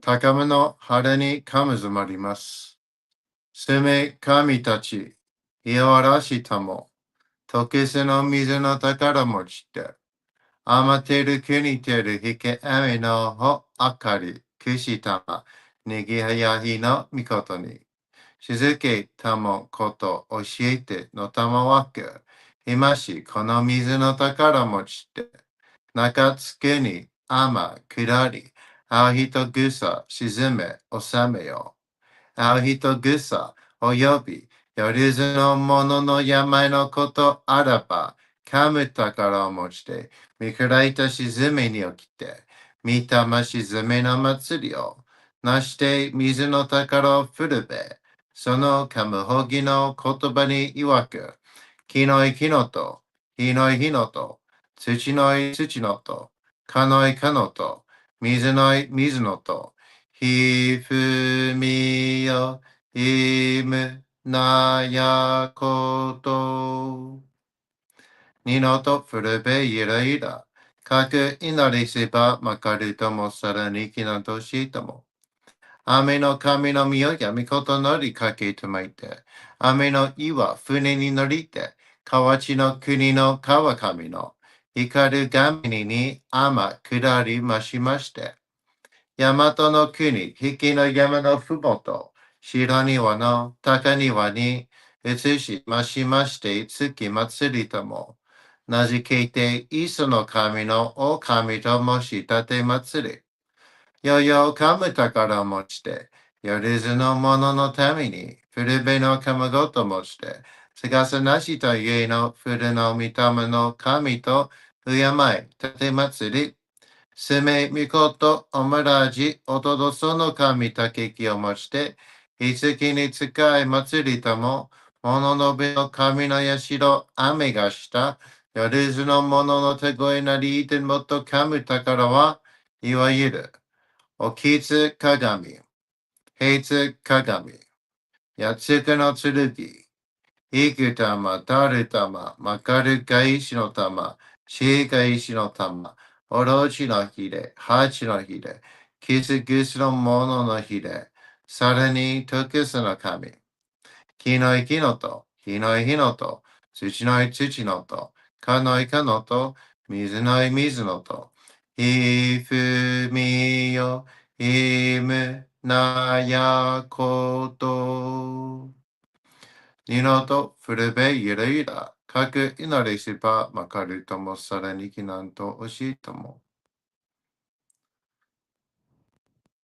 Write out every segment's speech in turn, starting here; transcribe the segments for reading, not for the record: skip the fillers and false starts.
高めの晴れにかむずまります。すめ神たち、いわらしたも、時せの水の宝持ちて、あまてる国てるひけあみのほあかり、くしたま、にぎはやひのみことに、しずけたもこと教えてのたまわく、いましこの水の宝持ちて、中つけにあまくらり、あひとぐさ沈め収めよ。あひとぐさおよび、よりずのものの病のことあらば、かむ宝を持ちて、見くいた沈めに起きて、見たま沈めの祭りを、なして水の宝を振るべ、そのかむほぎの言葉に曰く、木の木のと、火の火のと、土の土のと、かのかのと、水の水のと、ひふみよ、いむなやこと。にのとふるべいらいら。かく祈りせばまかるともさらにきなとしたも。雨の神の身をやみことのりかけとまいて。雨の岩船に乗りて。河内の国の川上の光る神に天下りましまして。大和の国、引きの山のふもと、白庭の高庭に移しましまして月祭りとも、名付けて磯の神のお神ともしたて祭り、よよかむ宝持ちて、よりずの者のために、古べの神ごともして、すがさなしと家の古の御霊の神と敬い、たて祭り、すめみことおむらじおとどその神たけきをもして、いつきに使い祭りとも、もののべの神のやしろ、雨がした、よりずのものの手声なりいてもと神宝は、いわゆる、おきつ鏡、平つ鏡、やつくの剣、いく玉、たる玉、まかるかいしの玉、しかいしの玉、おろちのひれ、はちのひれ、キスキスのもののひれ、さらにとくすの神、木の木のと、火の火のと、土の土のと、かのかのと、水の水のと、ひふみよ、いむなやこと。二のと古べゆらゆら、かく祈りしばまかるともさらにきなんとおしいとも。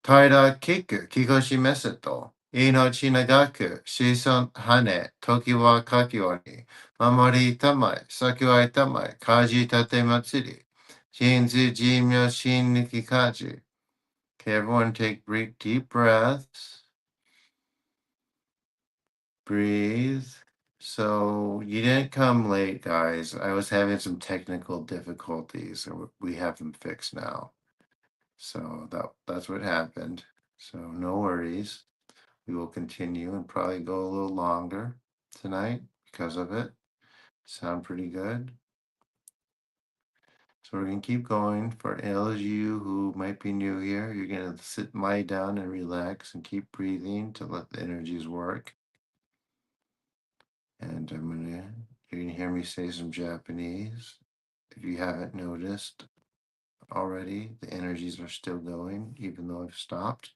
平きくきこしめすと、命長く子孫羽、時はかきわに、守りたまえ、先はいたまえ、かじたて祭り、真珠寿命真にきかじ。Okay, everyone take deep breaths. Breathe. So you didn't come late, guys. I was having some technical difficulties, and we have them fixed now. So that's what happened. So no worries. We will continue and probably go a little longer tonight because of it. Sound pretty good. So we're gonna keep going. For those of you who might be new here, you're gonna sit, lie down, and relax, and keep breathing to let the energies work. And you're gonna hear me say some Japanese. If you haven't noticed already, the energies are still going, even though I've stopped.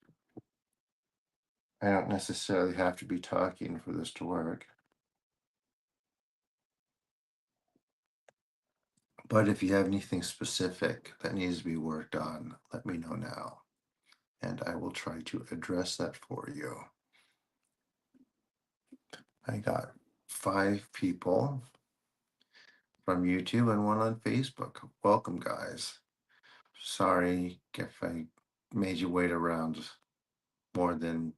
I don't necessarily have to be talking for this to work. But if you have anything specific that needs to be worked on, let me know now. And I will try to address that for you. I got 5 people from YouTube and 1 on Facebook. Welcome, guys. Sorry if I made you wait around more than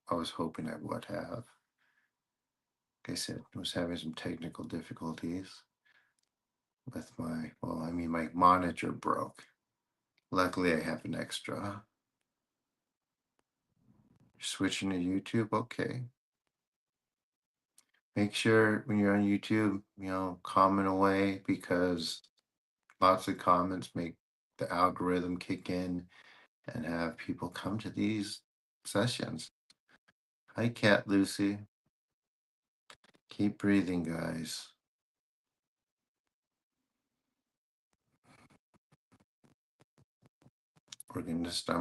I was hoping I would have. Like I said, I was having some technical difficulties with my monitor broke. Luckily, I have an extra. Switching to YouTube, okay. Make sure when you're on YouTube, comment away because lots of comments make the algorithm kick in and have people come to these sessions. Hi, Cat Lucy. Keep breathing, guys. I'm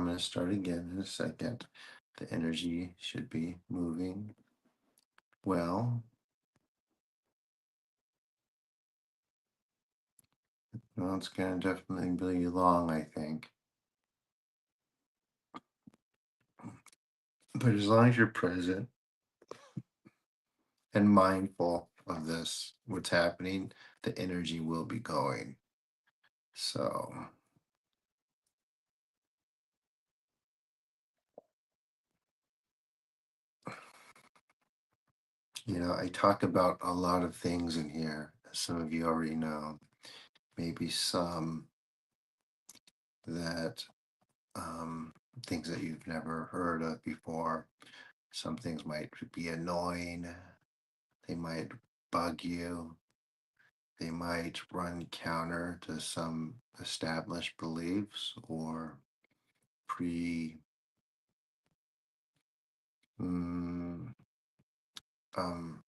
gonna start again in a second. The energy should be moving well. Well, it's gonna definitely be long, I think. But as long as you're present and mindful of this, what's happening, the energy will be going. So, I talk about a lot of things in here. Some of you already know, maybe some that things that you've never heard of before. Some things might be annoying, they might bug you, they might run counter to some established beliefs or pre mm, um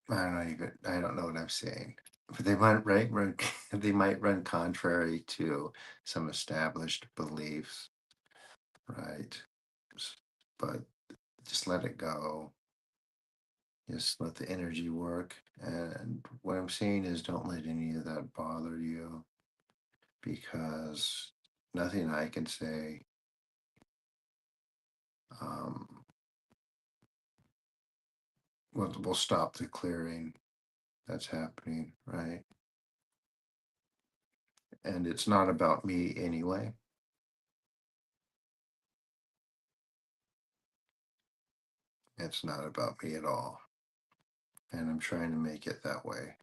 I don't know what I'm saying. But they might run they might run contrary to some established beliefs, right? But just let it go. Just let the energy work. And what I'm saying is don't let any of that bother you because nothing I can say um, will stop the clearing that's happening, right? And it's not about me anyway. It's not about me at all. And I'm trying to make it that way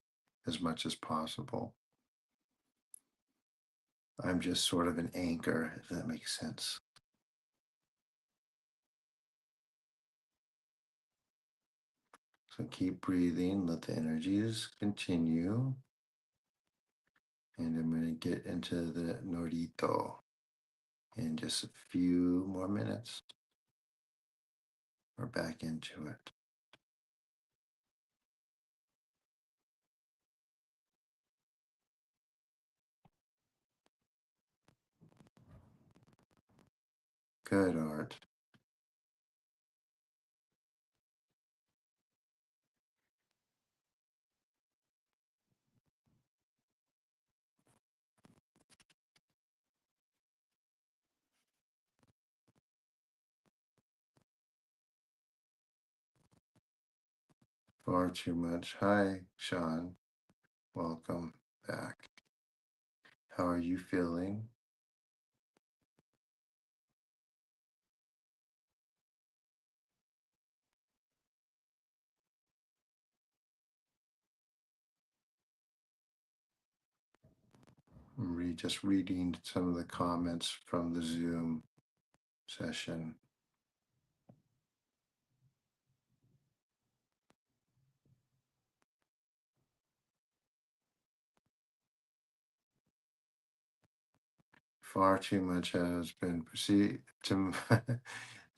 as much as possible. I'm just sort of an anchor, if that makes sense. So keep breathing, let the energies continue. And I'm going to get into the Norito in just a few more minutes. We're back into it. Good, Art. Far too much. Hi, Sean. Welcome back. How are you feeling? I'm just reading some of the comments from the Zoom session. Far too much has been perceived to.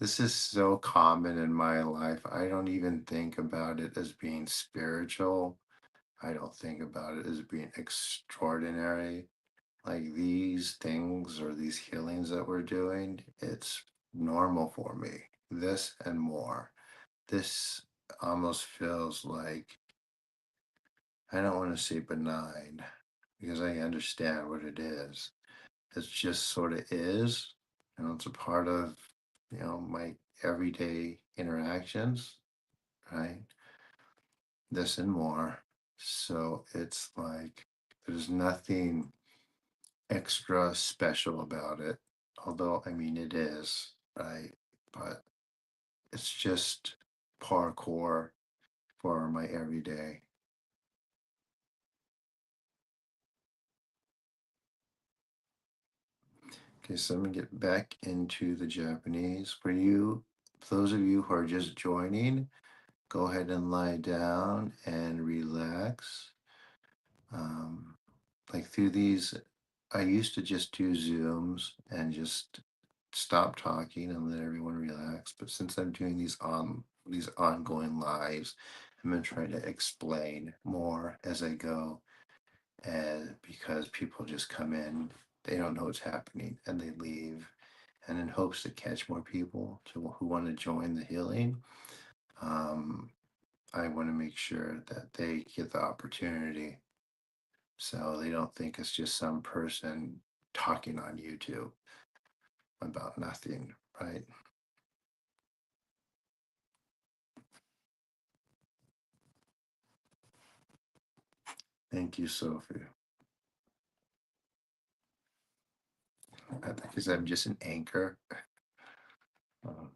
This is so common in my life. I don't even think about it as being spiritual. I don't think about it as being extraordinary. Like these things or these healings that we're doing, it's normal for me. This and more. This almost feels like, I don't want to say benign because I understand what it is. It just sort of is. It's a part of, my everyday interactions, right? This and more. So it's like there's nothing extra special about it. Although, I mean, it is, right? But it's just parkour for my everyday. Okay, so let me get back into the Japanese. For you, those of you who are just joining, go ahead and lie down and relax. Um, like through these, I used to just do Zooms and just stop talking and let everyone relax. But since I'm doing these ongoing lives, I'm gonna try to explain more as I go. And because people just come in, they don't know what's happening and they leave. And in hopes to catch more people who want to join the healing, um, I want to make sure that they get the opportunity so they don't think it's just some person talking on YouTube about nothing, right? Thank you, Sophie. I think because I'm just an anchor. Um,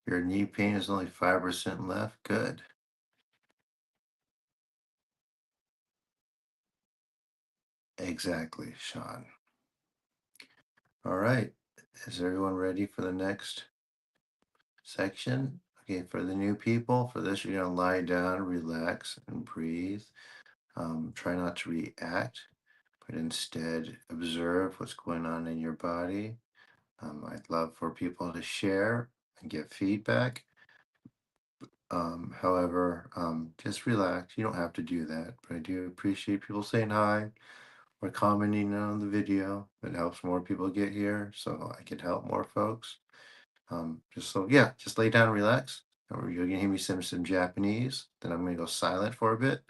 your knee pain is only 5% left. Good. Exactly, Sean. All right. Is everyone ready for the next section? Okay, for the new people, for this, you're going to lie down, relax, and breathe. Try not to react, but instead observe what's going on in your body. I'd love for people to share and give feedback. However, just relax. You don't have to do that, but I do appreciate people saying hi or commenting on the video. It helps more people get here, so I can help more folks. Just lay down and relax. Or you're gonna hear me some Japanese. Then I'm gonna go silent for a bit,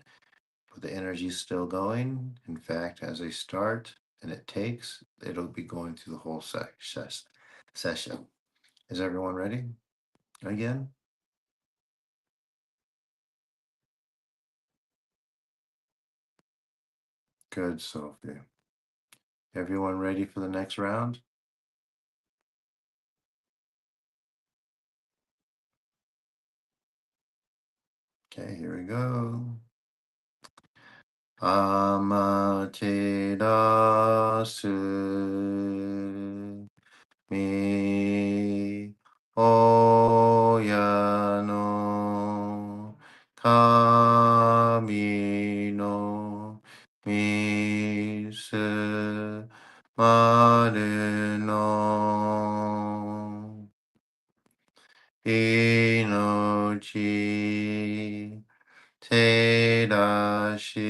but the energy's still going. In fact, as I start and it takes, it'll be going through the whole session. Is everyone ready? Again? Good, Sophie. Everyone ready for the next round? Okay, here we go. Amaterasu mi oya no kami no misu maru no inochi terashi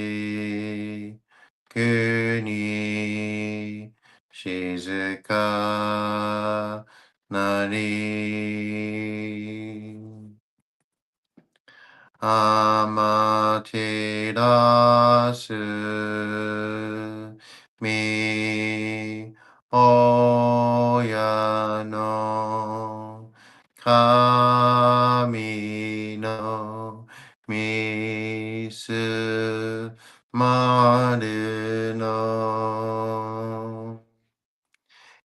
kuni shizuka nari Amaterasu mi oya no kami no misu maru no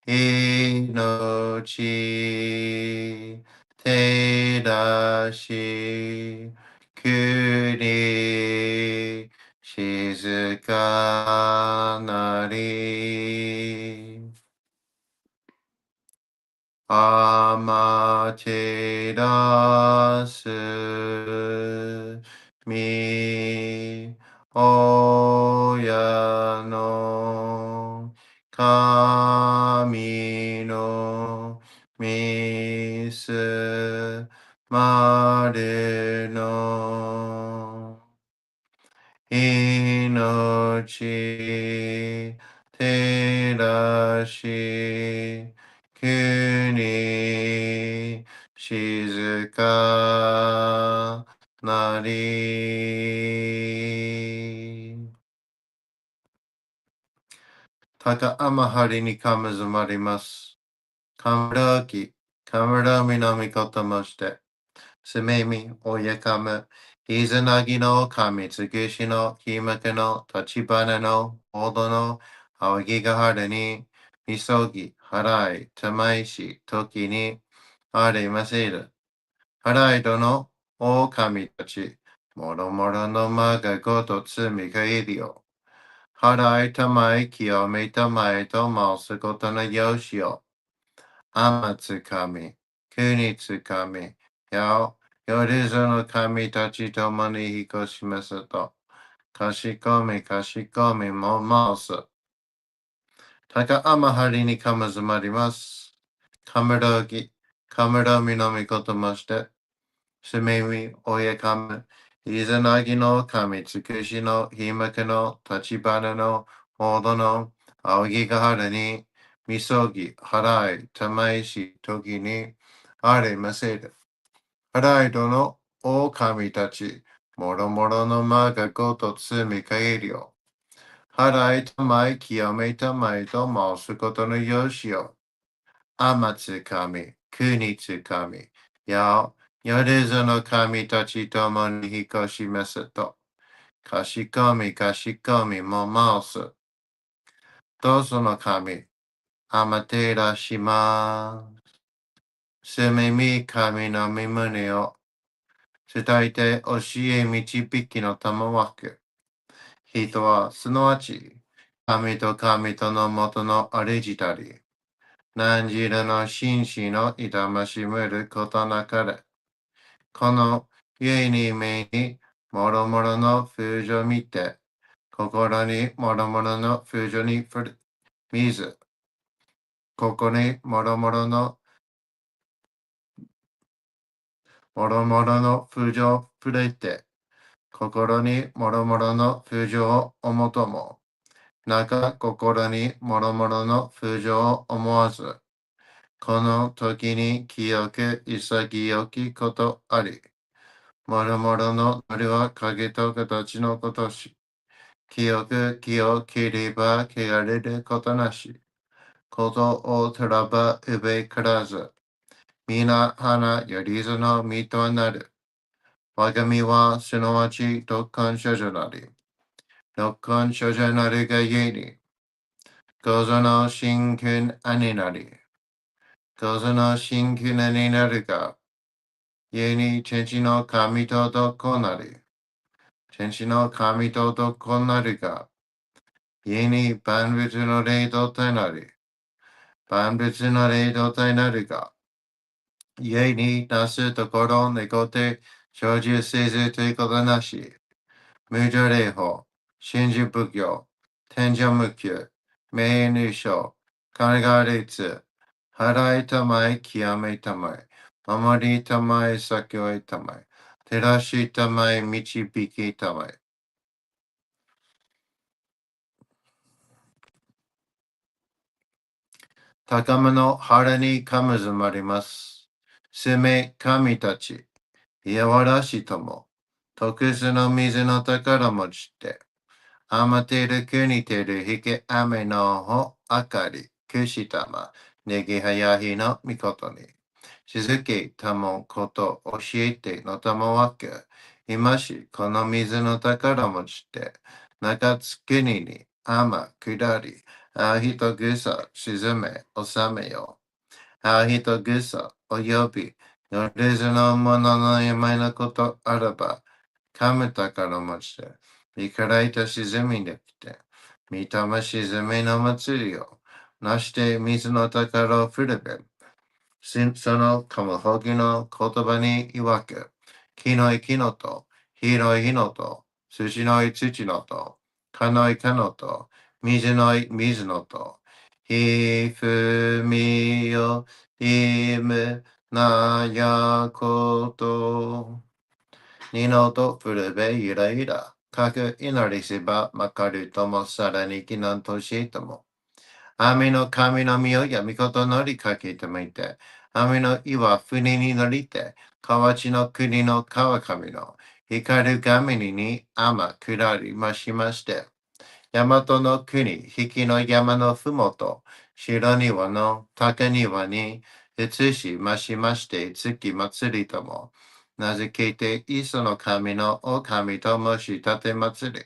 inochi terashi kuni shizuka nari Amaterasu mi oya no kami no misu maru no inochi terashi kuni shizuka nari taka amahari ni kamazumarimasu kamaraki kamarami no mikoto moshite Sumemi Oyakama Izanagi no Kami Tsukushi no Himaka no Tachibana no Odo no Awagigahara ni Misogi Harai Tamaishi Toki ni Are Maseru Harai dono O Kami tachi Moro moro no maga goto tsumi ga irio 払いたまえ、清めたまえと回すことのよしを。天つ神、国つ神、よりぞの神たちともに引っ越しますと。かしこみも回す。高天はりにかまずまります。カメラぎ、カメラみのみことまして、すめみ、おやかむ、いざなぎの神つくしの、ひまけの、立花の、ほどの、あおぎがはるに、みそぎ、払い、たまいし、時に、あれませる。払いどの、お神たち、もろもろのまがごとつみかえりよ。払いたまえ、清めたまえと回すことのよしよ。天つ神、国つ神、よりぞの神たちともに引っ越しますと。かしこみも回す。どうぞの神、あまてらします。すみみ神の身胸を伝えて教え導きの賜わく。人はすなわち、神とのもとのありじたり。何時の紳士の痛ましむることなかれ。この家に目にもろもろの風情見て、心にもろもろの風情に水、ここにもろもろの風情触れて、心にもろもろの風情を思とも、心にもろもろの風情を思わず、この時に清く潔きことあり、もろもろのあれは影と形のことし、清く気を切れば汚れることなし、ことをとらばうべからず、皆花よりずの身となる。我が身はすなわち特訓処女なり、特訓処女なるがゆえに、ごぞの真君兄なり、ごぞの真君兄なるが、故に天地の神とどこなり、天地の神とどこなるが、故に万物の霊道となり、万物の霊道となるが、故になすところ願って生じせずということなし、無常霊法、真珠仏教、天上無休、名入賞、金が律、払いたまえ、清めたまえ、守りたまえ、先をえたまえ、照らしたまえ、導きたまえ。高めの腹にかむずまります。すめ神たち、いやわらしとも、特殊の水の宝持ちて、あまてる国てるひけ雨のほあかり、くしたま、ねぎはやひのみことに。しずけたもこと教えてのたもわけ、今しこの水の宝持ちて、中津国にあま下り、あひとぐさ沈め収めよ。あひとぐさおよび、よりずのものの山のことあらば、かむ宝持ちて、いからいた沈みできて、見たま沈みの祭りを、なして水の宝を振るべ。そのカムホギの言葉に曰く、木の木のと、火の火のと、土の土のと、かのかのと、水の水のと、ひふみよ、いむなやこと。二のとふるべゆらゆら。かく祈りせばまかるともさらにきなんとしとも。雨の神の身をやみこと乗りかけてみて、雨の岩船に乗りて、河内の国の川上の光る神に天下りましまして、大和の国、引きの山のふもと、白庭の高庭に移しましまして、月祭りとも、名付けて、磯の神のお神ともし立て祭り。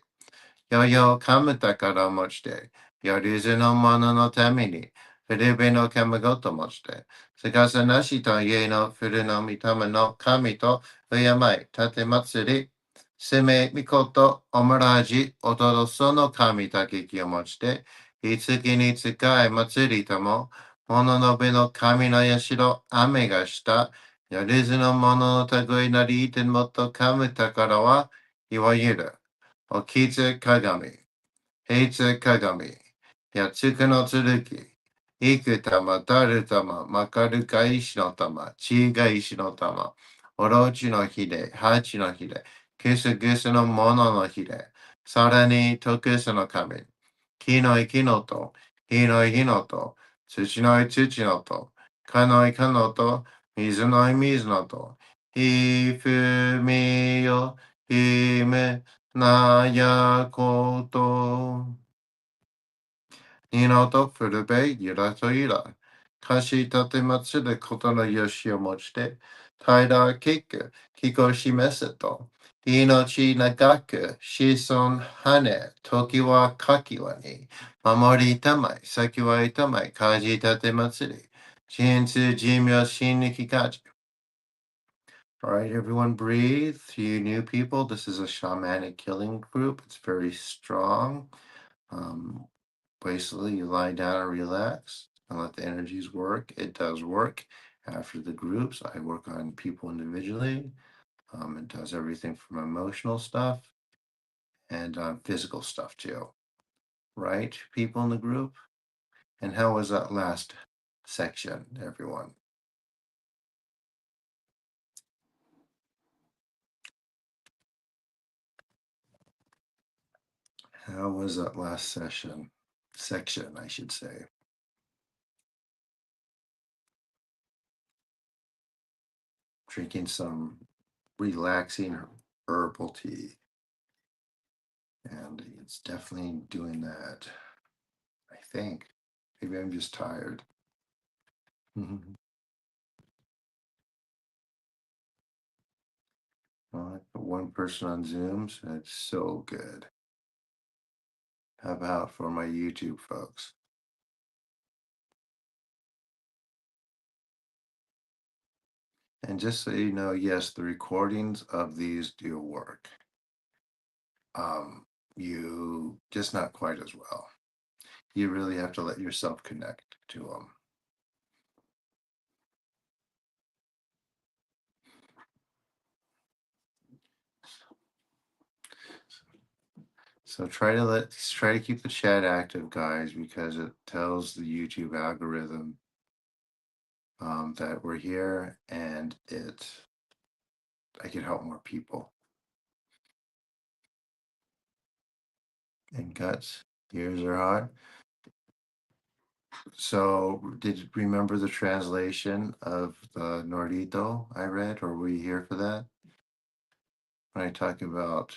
よよかむ宝を持ちて、よりずの者のために、フルベの神ごと持ちて、すかさなしと家のフルの御霊の神と敬い、立て祭り、攻め、みこと、オムラージ、おとどその神たけきをもちて、いつきにつかい祭りとも、もののべの神のやしろ、雨がした、やりずのもののたぐいなりいてもっとかむたからは、いわゆる、おきつ鏡、平つ鏡、やつくの剣、いく玉、たる玉、まかるか石の玉、ちが石の玉、おろちのひれ、はちのひれ、くすぐすのもののひれ、さらにとくすの神、木のい木のと、火のい火のと、土のい土のと、かのいかのと、水のい水のと、ひふみよ、ひめなやこと。ニとフルベ、ユラとユラ。貸し立て祭ることのよしをもちて、平結く、気候示すと、命長く、子孫羽、時はかきわに、守りたまい、先はいたまい、かじ立て祭り、人数寿命新力かじ。All right, everyone breathe. To you new people, this is a shamanic killing group. It's very strong. Um, Basically, you lie down and relax and let the energies work. It does work. After the groups, I work on people individually. It does everything from emotional stuff and physical stuff too. Right, people in the group? And how was that last section, everyone? How was that last session? Section, I should say. Drinking some relaxing herbal tea. And it's definitely doing that. I think. Maybe I'm just tired. Mhm. Well, I put one person on Zoom, so it's so good. How about for my YouTube folks? And just so you know, yes, the recordings of these do work. You just not quite as well. You really have to let yourself connect to them. So try to keep the chat active, guys, because it tells the YouTube algorithm that we're here and I can help more people. And guts, ears are hot. So, did you remember the translation of the Nordito I read, or were you here for that? When I talk about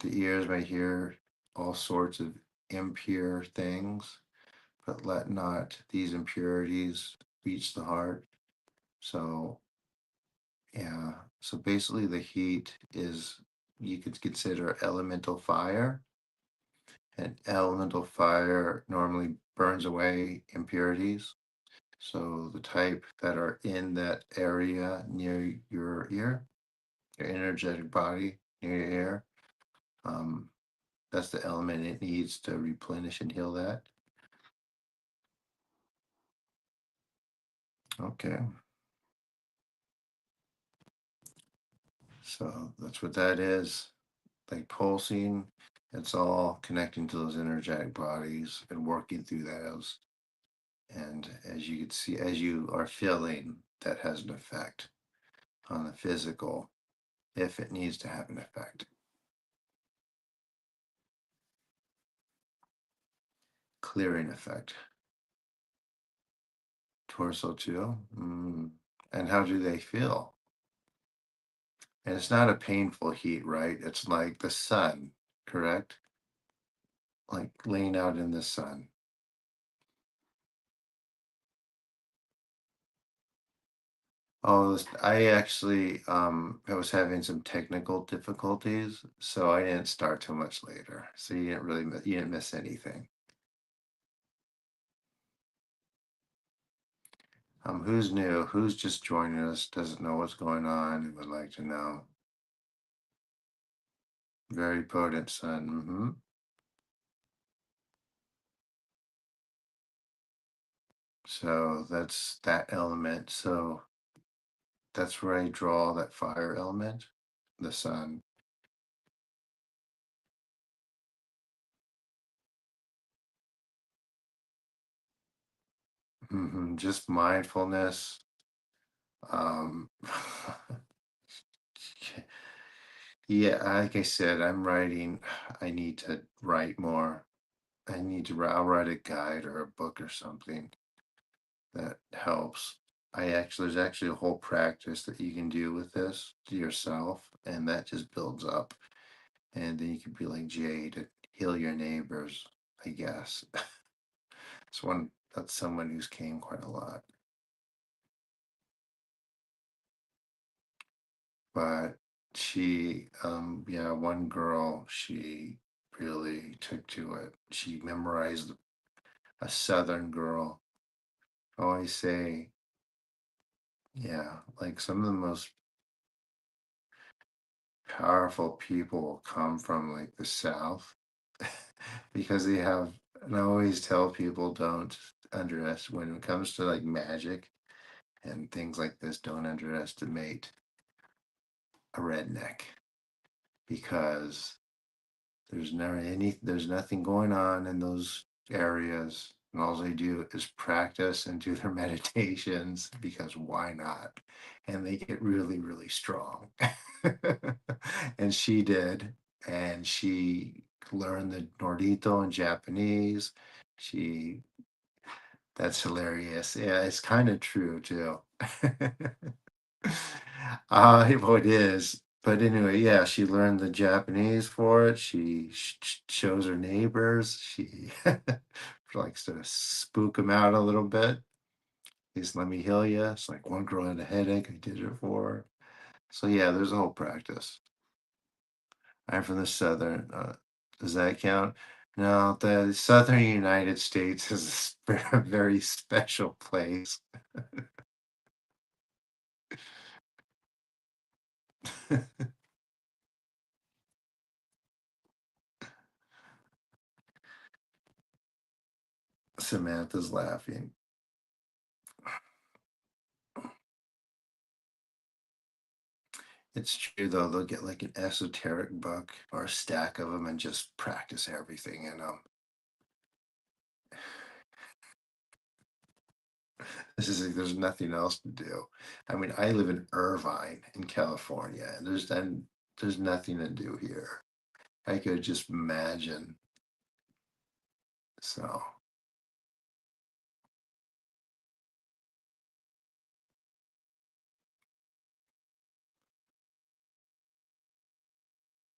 the ears may hear all sorts of impure things, but let not these impurities reach the heart. So, yeah. So basically, the heat is you could consider elemental fire, and elemental fire normally burns away impurities. So the type that are in that area near your ear, your energetic body near your ear, um, that's the element it needs to replenish and heal that. Okay. So that's what that is. Like pulsing, it's all connecting to those energetic bodies and working through those. And as you can see, as you are feeling, that has an effect on the physical if it needs to have an effect. Clearing effect. Torso too? And how do they feel? And it's not a painful heat, right? It's like the sun, correct? Like laying out in the sun. Oh, I actually I was having some technical difficulties, so I didn't start too much later. So you didn't miss anything. Who's new? Who's just joining us? Doesn't know what's going on and would like to know. Very potent sun. So that's that element. So that's where I draw that fire element, the sun. Just mindfulness. Um, yeah, like I said, I'm writing. I need to write more. I need to. I'll write a guide or a book or something that helps. There's actually a whole practice that you can do with this to yourself, and that just builds up. And then you can be like Jay to heal your neighbors, I guess. That's someone who's came quite a lot. But yeah, one girl, she really took to it. She memorized a Southern girl. I always say, yeah, like some of the most powerful people come from like the South because they have, and I always tell people don't underestimate when it comes to like magic and things like this, don't underestimate a redneck because there's nothing going on in those areas. And all they do is practice and do their meditations because why not? And they get really, really strong. And she did. And she learned the Nordito in Japanese. She That's hilarious. Yeah, it's kind of true too. Well, it is. But anyway, yeah, she learned the Japanese for it. She shows her neighbors. She likes to spook them out a little bit. Please let me heal you. It's like one girl had a headache. I did it for her. So yeah, there's a whole practice. I'm from the southern. Does that count? No, the southern United States is a very special place. Samantha's laughing. It's true though. They'll get like an esoteric book or a stack of them and just practice everything in them. This is like, there's nothing else to do. I mean, I live in Irvine in California, and there's nothing to do here. I could just imagine. So,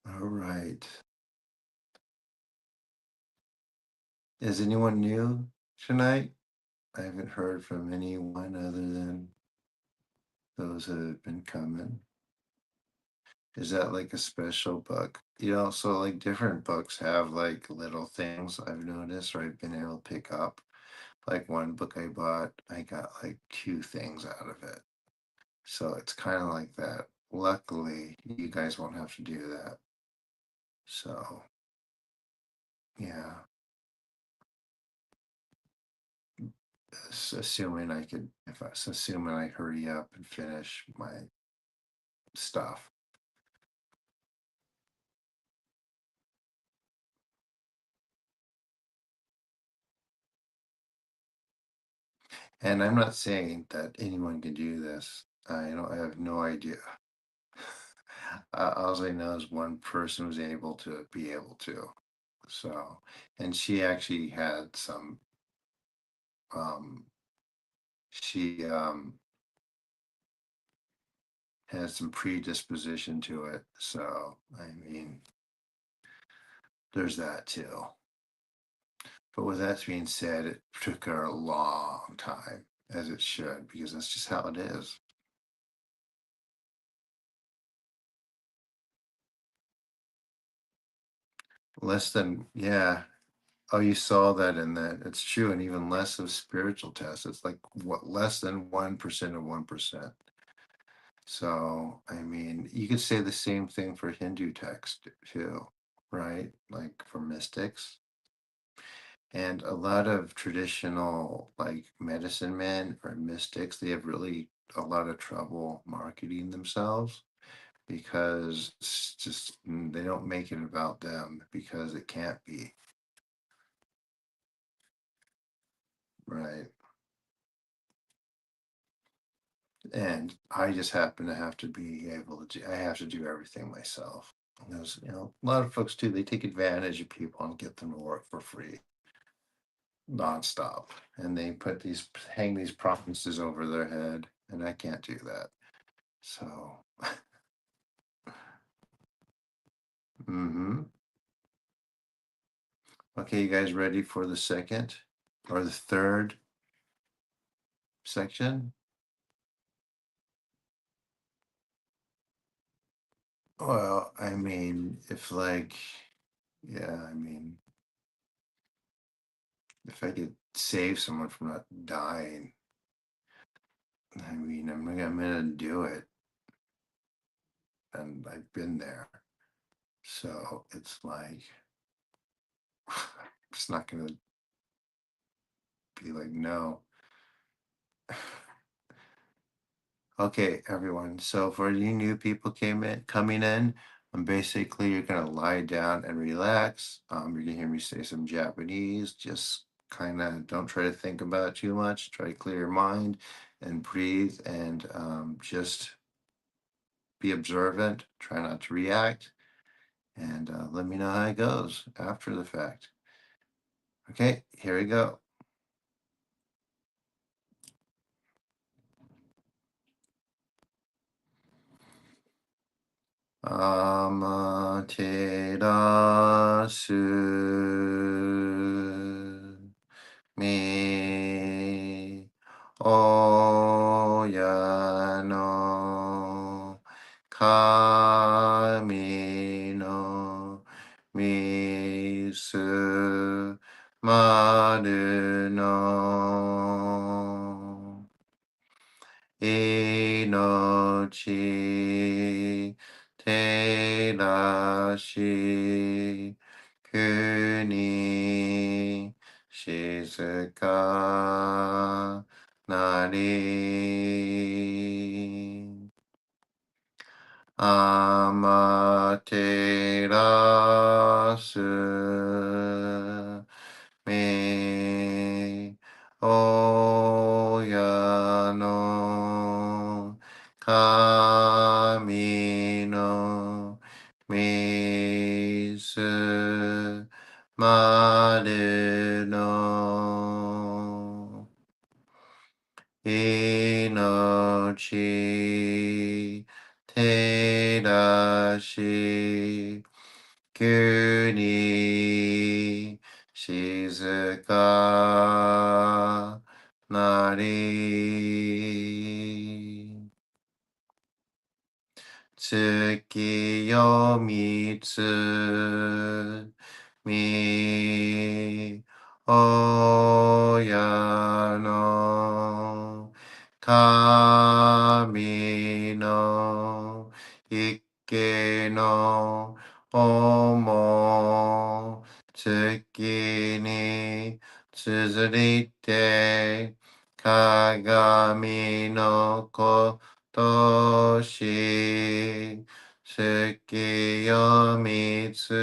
all right. Is anyone new tonight? I haven't heard from anyone other than those that have been coming. Is that like a special book? So like different books have like little things I've noticed or I've been able to pick up. Like one book I bought, I got like two things out of it. So it's kind of like that. Luckily, you guys won't have to do that. So, yeah, assuming I could, if I, so assuming I hurry up and finish my stuff. And I'm not saying that anyone can do this. I have no idea. All I know is one person was able to be able to. So, and she actually had some, um, she has some predisposition to it. So, I mean, there's that too. But with that being said, it took her a long time, as it should, because that's just how it is. Less than, yeah. Oh, you saw that in that. It's true. And even less of spiritual tests. It's like what, less than 1% of 1%. So, I mean, you could say the same thing for Hindu text too, right? Like for mystics. And a lot of traditional, like medicine men or mystics, they have really a lot of trouble marketing themselves because it's just they don't make it about them because it can't be, right? And I just happen to have to be able to I have to do everything myself. Because, a lot of folks too, they take advantage of people and get them to work for free nonstop. And they hang these promises over their head, and I can't do that. So, mm-hmm. Okay, you guys ready for the second or the third section? Well, I mean, yeah, I mean, if I could save someone from not dying, I mean, I'm gonna do it, and I've been there. So it's like, it's not gonna be like, no. Okay, everyone. So for you new people coming in, basically you're gonna lie down and relax. You're gonna hear me say some Japanese. Just kind of don't try to think about it too much. Try to clear your mind and breathe, and just be observant. Try not to react, and let me know how it goes after the fact. Okay, here we go. Amaterasu mi oya no kami no misu maru no inochi terashi kuni shizuka nari amaterasu me oya no kami no misu maru no inochi terashi kuni shizuka nari tsuki yo mitsu mi oya no kami no ikke no omo tsuki ni tsuzurite kagami no koto shi Tsukiyomitsu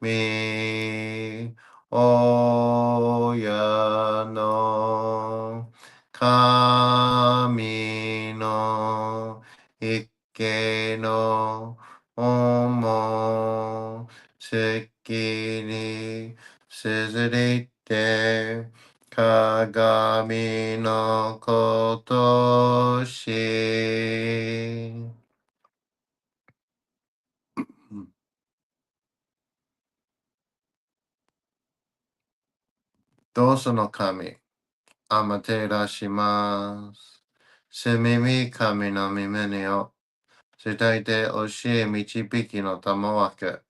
mi oya no kami no ikke no omo tsuki ni suzurite kagami no koto shi どうその神、アマテラします。すみみ神の耳を、伝えて教え導きの玉わけ。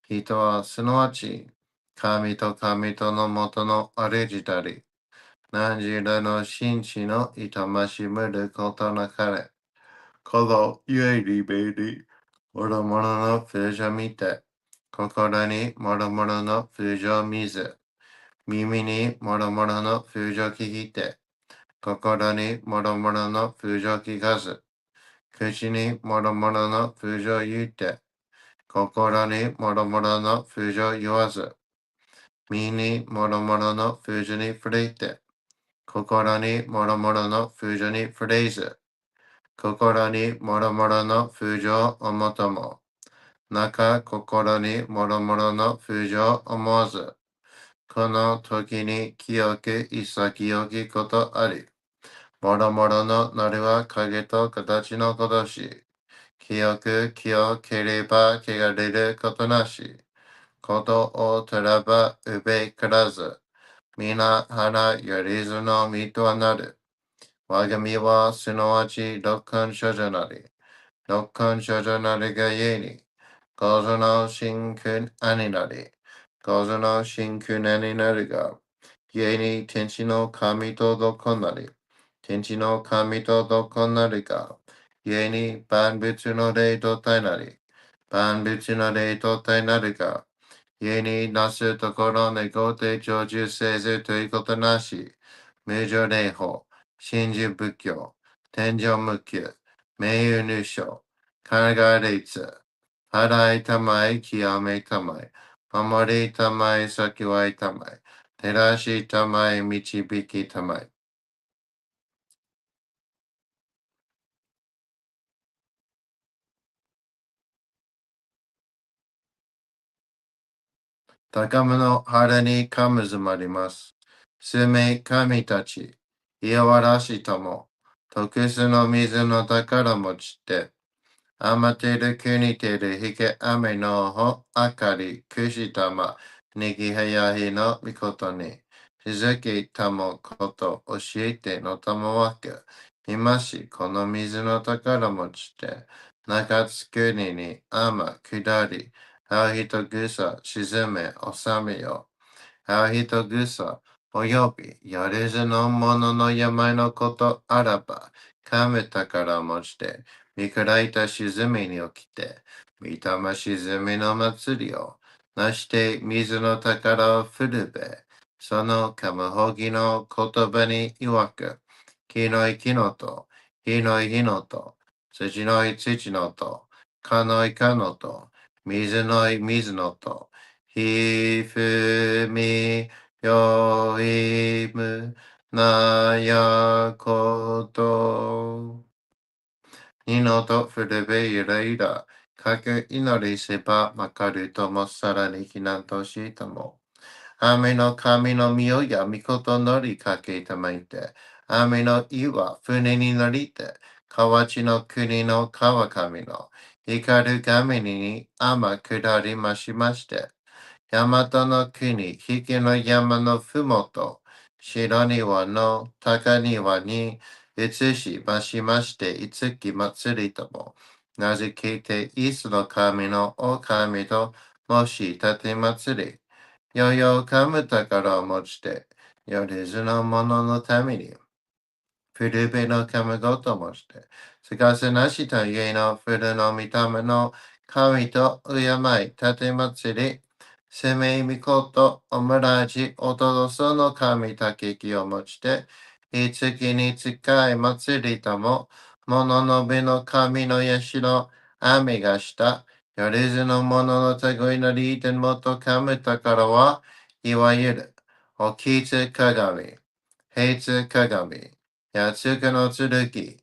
人はすなわち、神と神とのもとのあれじたり、何時らの真摯の痛ましむることなかれ。このゆえに目に、もろもろの風情見て、心にもろもろの風情見ず、耳にもろもろの風情聞いて、心にもろもろの風情聞かず、口にもろもろの風情言うて、心にもろもろの風情言わず、身にもろもろの風情に触れて、心にもろもろの風情に触れず、心にもろもろの風情をもとも、中心にもろもろの風情を思わず、この時に清く潔きことあり、もろもろのなるは影と形のことし、清く清ければ汚れることなし、ことをとらばうべからず、皆花よりずの身となる。我が身はすなわち六根所女なり、六根所女なりがゆえに、構図の真空兄なり、構図の真空兄なるが、ゆえに天地の神とどこなり、天地の神とどこなりが、ゆえに万物の霊と体なり、万物の霊と体なるが、ゆえになすところ願うて成就せずということなし、無常霊法、真珠仏教、天上無休、名誉入賞、考え律、払いたまえ、極めたまえ、守りたまえ、先はいたまえ、照らしたまえ、導きたまえ。高めの腹にかむずまります。数名神たち、いやわらしとも、特殊の水の宝持ちて、余っている国てるひけ雨のほあかりくしたまにぎはやひのみことに続きたもこと教えてのたもわけ今しこの水の宝持ちて中津国に雨下りあひとぐさ沈め収めよあひとぐさおよびやれずのものの病のことあらば神宝持ちて見下いた沈みに起きて、御霊沈みの祭りを、なして水の宝を振るべ、そのカムホギの言葉に曰く、木のい木のと、火のい火のと、土のい土のと、かのいかのと、水のい水のと、ひふみよいむなやこと。二のと古べゆらゆら、かく祈りせばまかるともさらに避難としても。雨の神の身をやみこと乗りかけたまいて、雨の岩船に乗りて、河内の国の川上の光る神に天下りましまして、大和の国、引けの山のふもと、白庭の高庭に移しましまして、いつき祭りとも、名付けて、イスの神のお神と、もし立て祭り、よよかむ宝を持ちて、よりずの者のために、フルベの神ごともして、すかせなしと家のフルの御霊の神と敬い、立て祭り、せめいみこと、おむらじ、おとどその神たけきを持ちて、いつきに使い祭りとも、もののべの神のやしの雨がした、よりずのもののたごいのりいてもとかむたからは、いわゆる、おきつ鏡、平つ鏡、やつかの剣、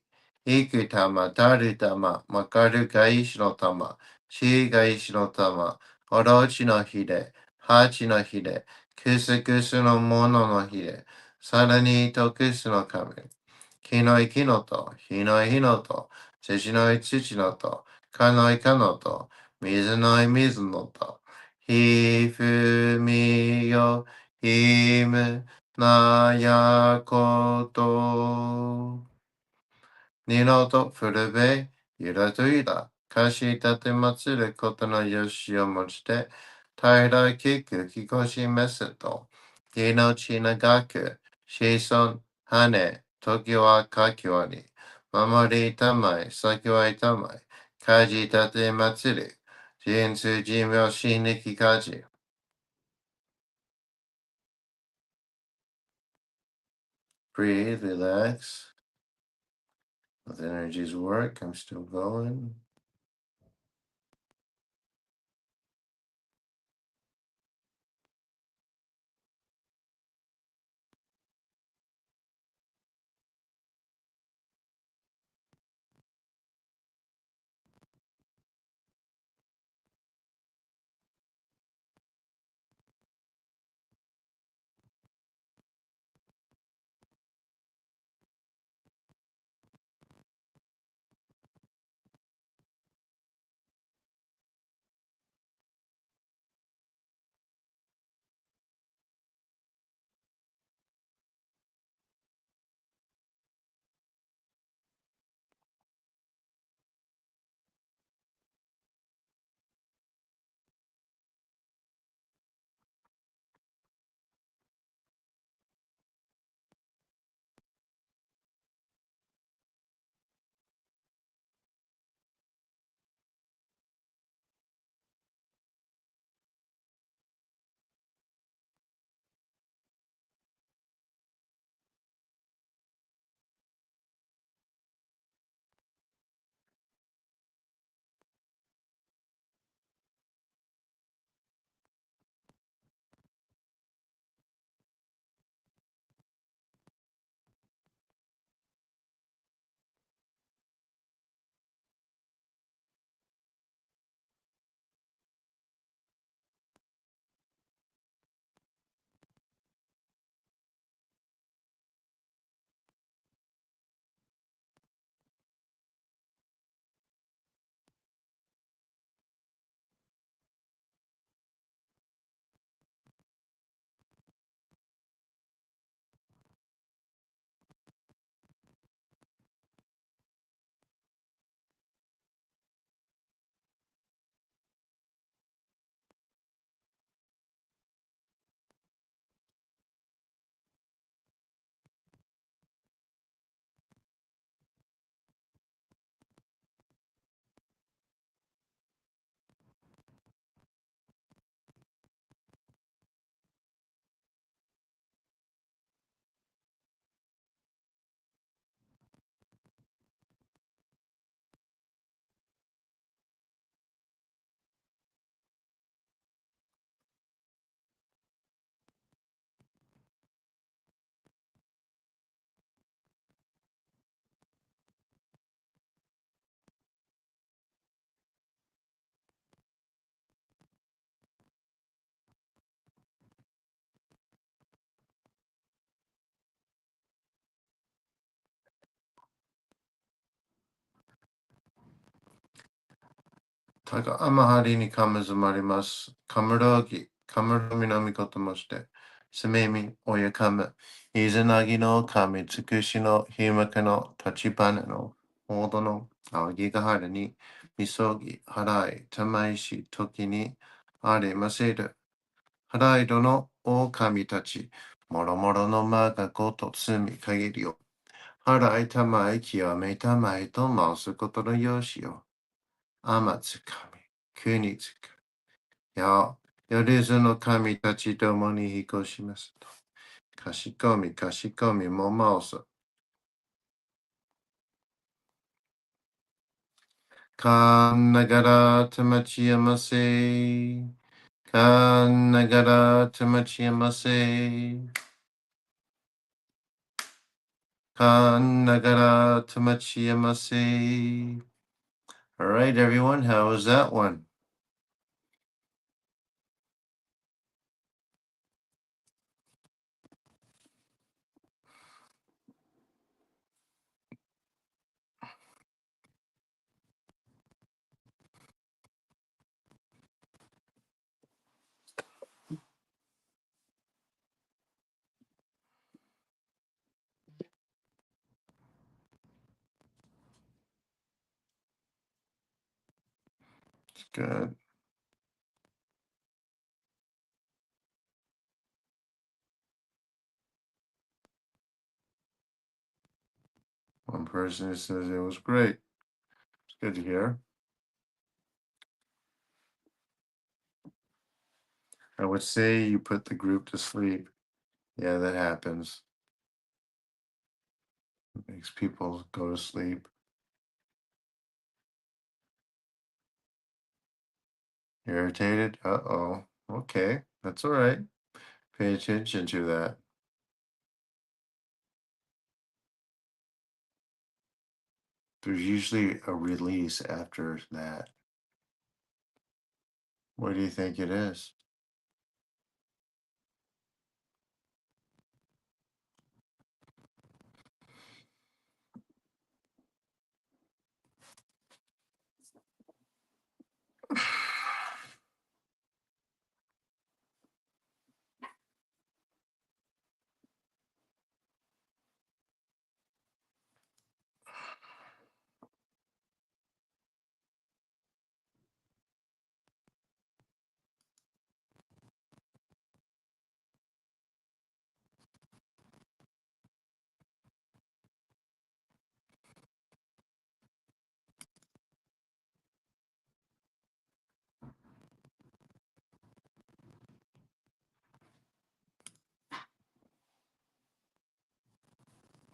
いく玉、たる玉、まかるが石の玉、しが石の玉、おろちのひれ、はちのひれ、くすくすのもののひれ、さらにとくすの亀、木のい木のと、火のい火のと、土のい土のと、かのいかのと、水のい水のと、ひふみよ、ひむ、なやこと。二のと古べ、ゆらとゆら、かし立て祭ることのよしをもちて、平きくきこしめすと、命長く、子孫、羽、時はかきわり、守りたまえ、先はいたまえ、家事立て祭り、人数寿命死にき家事。Breathe, relax. Let the energies work. I'm still going. Taka amahari ni kamazumarimasu. Kamarogi. Kamarumi no mikoto mo shite. Sumemi oyakame. Izanagi no kami. Tsukushi no himaka no tachibana no hodo no awagigahara ni misogi harai tamaishi toki ni aremaseru. Harai do no okami tachi. Moromoro no maga goto tsumi kagiri yo. Harai tamai kiyome tamai to mausu koto no yoshi yo. Amatsukami, Kunitsuka, Ya, Yoruzu no kami tachi domo ni hikoshimasu to. Kashikomi, kashikomi, momaoso. Kan nagara tamachiyamase. Kan nagara tamachiyamase. Kan nagara tamachiyamase. All right, everyone, how was that one? It's good. One person says it was great. It's good to hear. I would say you put the group to sleep. Yeah, that happens. It makes people go to sleep. Irritated? Uh-oh. Okay, that's all right. Pay attention to that. There's usually a release after that. What do you think it is?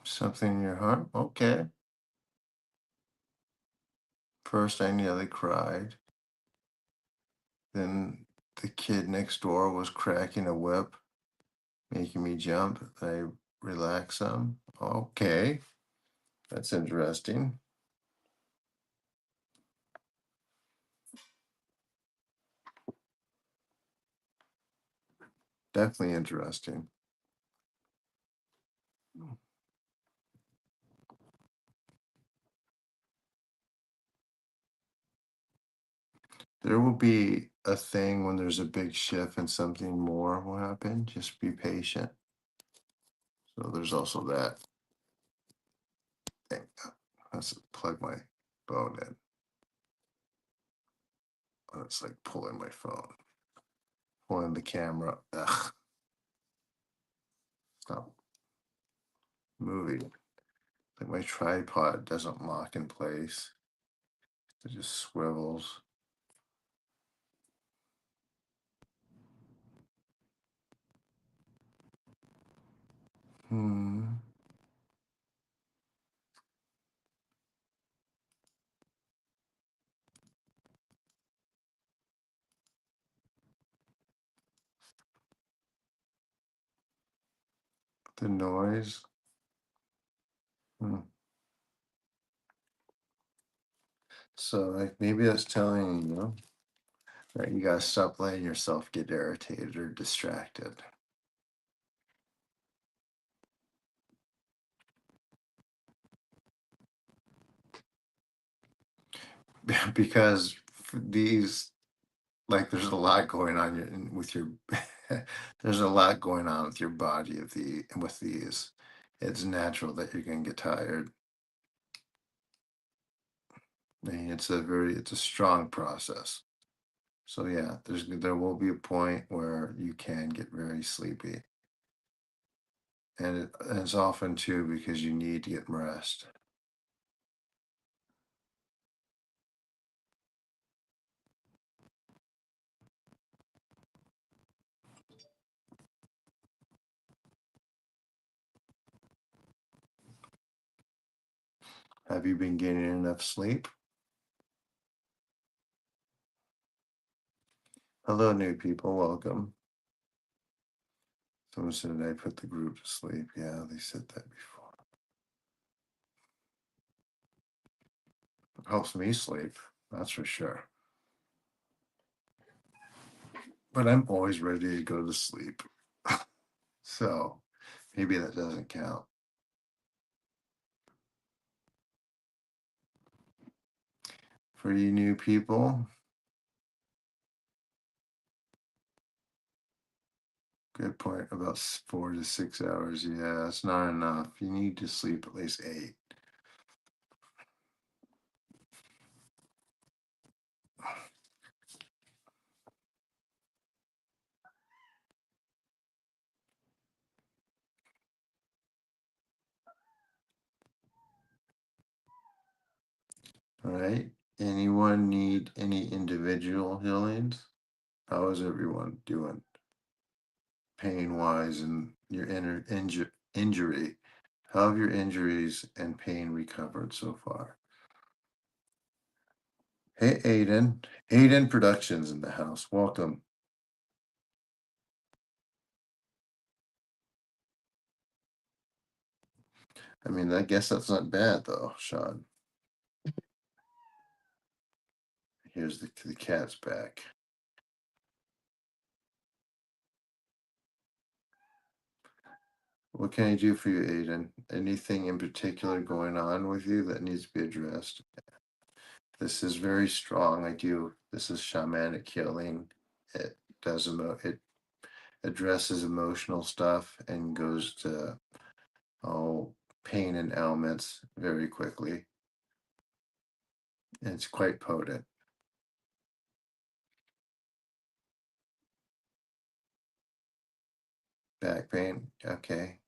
Something in your heart? Okay. First, I nearly cried. Then the kid next door was cracking a whip, making me jump. I relax some. Okay, that's interesting. Definitely interesting. There will be a thing when there's a big shift and something more will happen. Just be patient. So there's also that thing. Let's plug my phone in. Oh, it's like pulling my phone, pulling the camera. Ugh, stop moving. Like my tripod doesn't lock in place. It just swivels. Hmm. The noise. Hmm. So like maybe that's telling you that you gotta stop letting yourself get irritated or distracted. Because these like there's a lot going on with your there's a lot going on with your body with these. It's natural that you're gonna get tired. I mean, it's a strong process. So yeah, there will be a point where you can get very sleepy. And it's often too because you need to get rest. Have you been getting enough sleep? Hello, new people. Welcome. Someone said I put the group to sleep. Yeah, they said that before. It helps me sleep. That's for sure. But I'm always ready to go to sleep. So maybe that doesn't count. For you new people, good point about 4 to 6 hours. Yeah, it's not enough. You need to sleep at least 8. All right. Anyone need any individual healings? How is everyone doing? Pain wise and your injury. How have your injuries and pain recovered so far? Hey, Aiden. Aiden Productions in the house. Welcome. I mean, I guess that's not bad though, Sean. Here's the cat's back. What can I do for you, Aiden? Anything in particular going on with you that needs to be addressed? This is very strong. This is shamanic healing. It it addresses emotional stuff and goes to pain and ailments very quickly. And it's quite potent. Back pain, okay.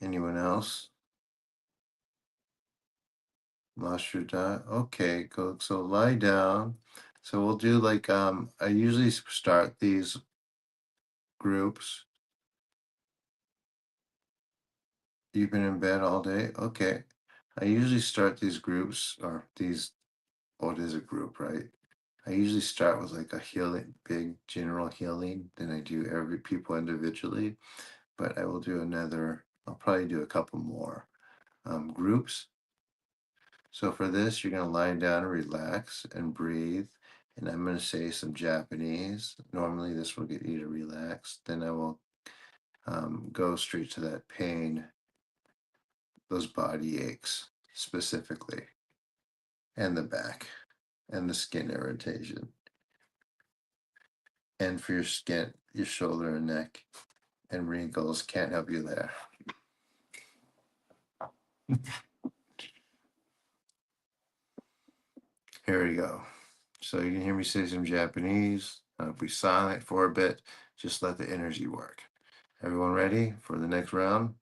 Anyone else? Lost your diet? Okay, go. So lie down. So we'll do like I usually start these groups. You've been in bed all day? Okay. I usually start these groups or these, what is a group, right? I usually start with like a healing, big general healing. Then I do every people individually, but I will do I'll probably do a couple more groups. So for this, you're going to lie down and relax and breathe. And I'm going to say some Japanese. Normally, this will get you to relax. Then I will go straight to that pain, those body aches specifically, and the back, and the skin irritation. And for your skin, your shoulder and neck, and wrinkles, can't help you there. Here we go. So you can hear me say some Japanese. Be silent for a bit. Just let the energy work. Everyone ready for the next round?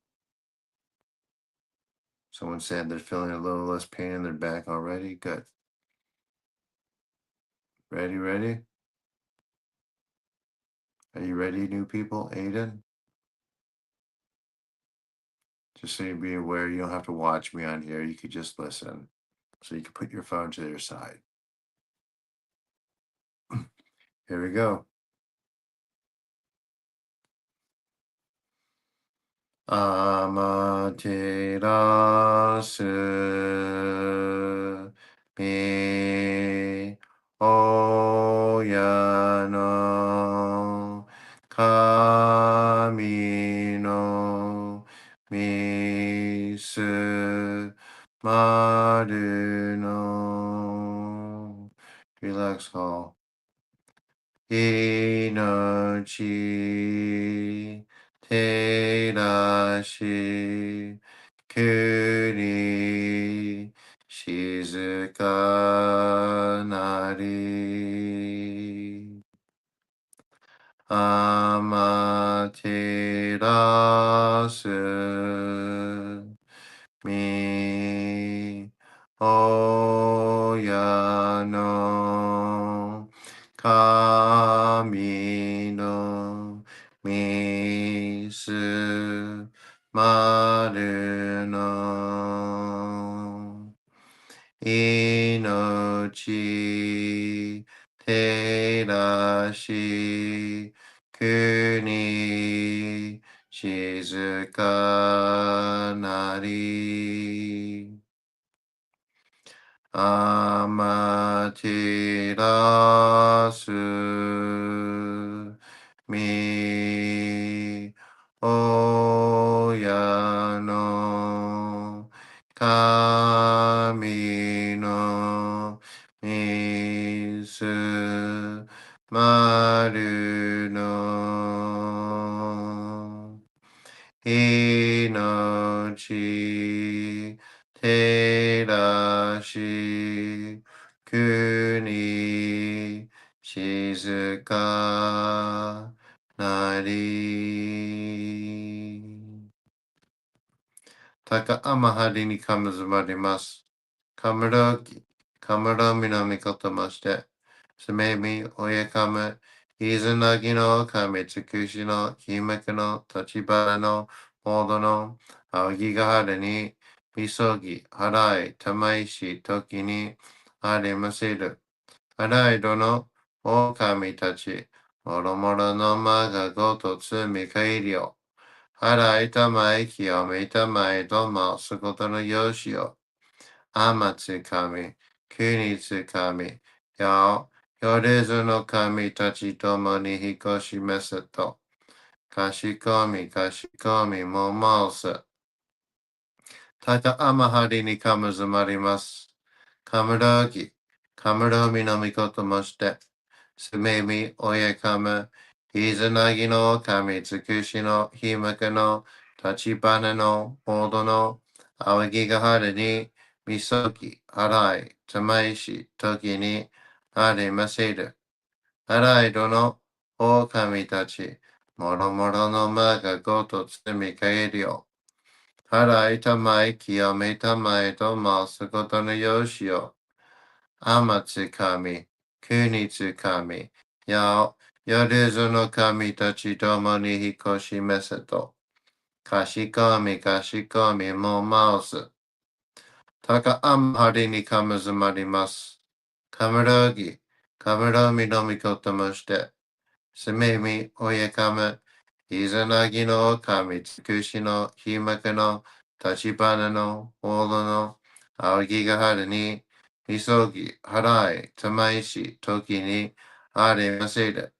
Someone said they're feeling a little less pain in their back already. Good. Ready? Are you ready, new people? Aiden? Just so you be aware, you don't have to watch me on here. You could just listen. So you can put your phone to your side. Here we go. Amaterasu mi oyano kami no misu maru no. Relax, call. Inochi terashi kuni shizuka nari amaterasu mi oyano kami no misu maru no inochi terashi kuni shizuka nari amaterasu mi oyano kami no misu maru no inochi terashi kuni shizuka nari 高天張にかむずまります。かむろき、かむろみのみこともして、すめみ、おやかむ、いずなぎの神つくしの、ひめくの、立花の、モードの、あぎがはれに、みそぎ、はらい、たまいし、ときに、ありませる。はらいどの、お神たち、もろもろのまがごとつみかいりょ。払いたまえ、清めたまえ、ども、すことのよしよ。あまつかみ、くにつかみ、よ、よれずの神たちともに引こしめせと。かしこみ、かしこみ、ももす。たかあまはりにかむずまります。かむろぎ、かむろみのみこともして。すめみ、おやかむ、いずなぎの神つくしのひむくの立ち花のほどのあわぎがはれにみそき、はらい、たまいし、ときにありませる。はらいどの狼たち、もろもろのまがごとつみかえりよ。はらいたまえ、清めたまえとますことのよしよ。あまつかみ、くにつかみ、やお、よれずの神たちともに引こしめせと。かしこみかしこみもまおす。たかあんはりにかむずまります。かむろぎ、かむろみのみこともして。すめみ、おやかむ、いざなぎの神つくしのひまくの立ち花のほうろのあおぎがはるに、みそぎ、はらい、たまいし、ときにありませる。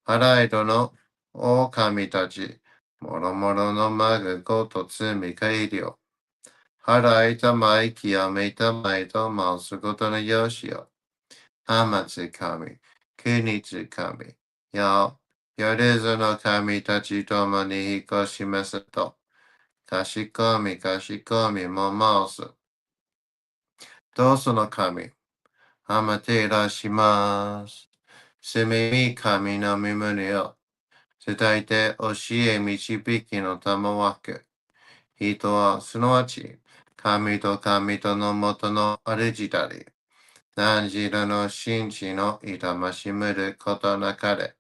はらいとのお神たち、もろもろのまぐことつみかいりょ。はらいたまい、清めたまいとますことのよしよ。あまつ神、くにつ神、よ、よれずの神たちともに引こしますと、かしこみかしこみも申す。どうその神、あまていらします。すみみ神の身胸よ。伝えて教え導きのたまわけ。人はすなわち、神と神とのもとの主だり。何時らの神地の痛ましむることなかれ。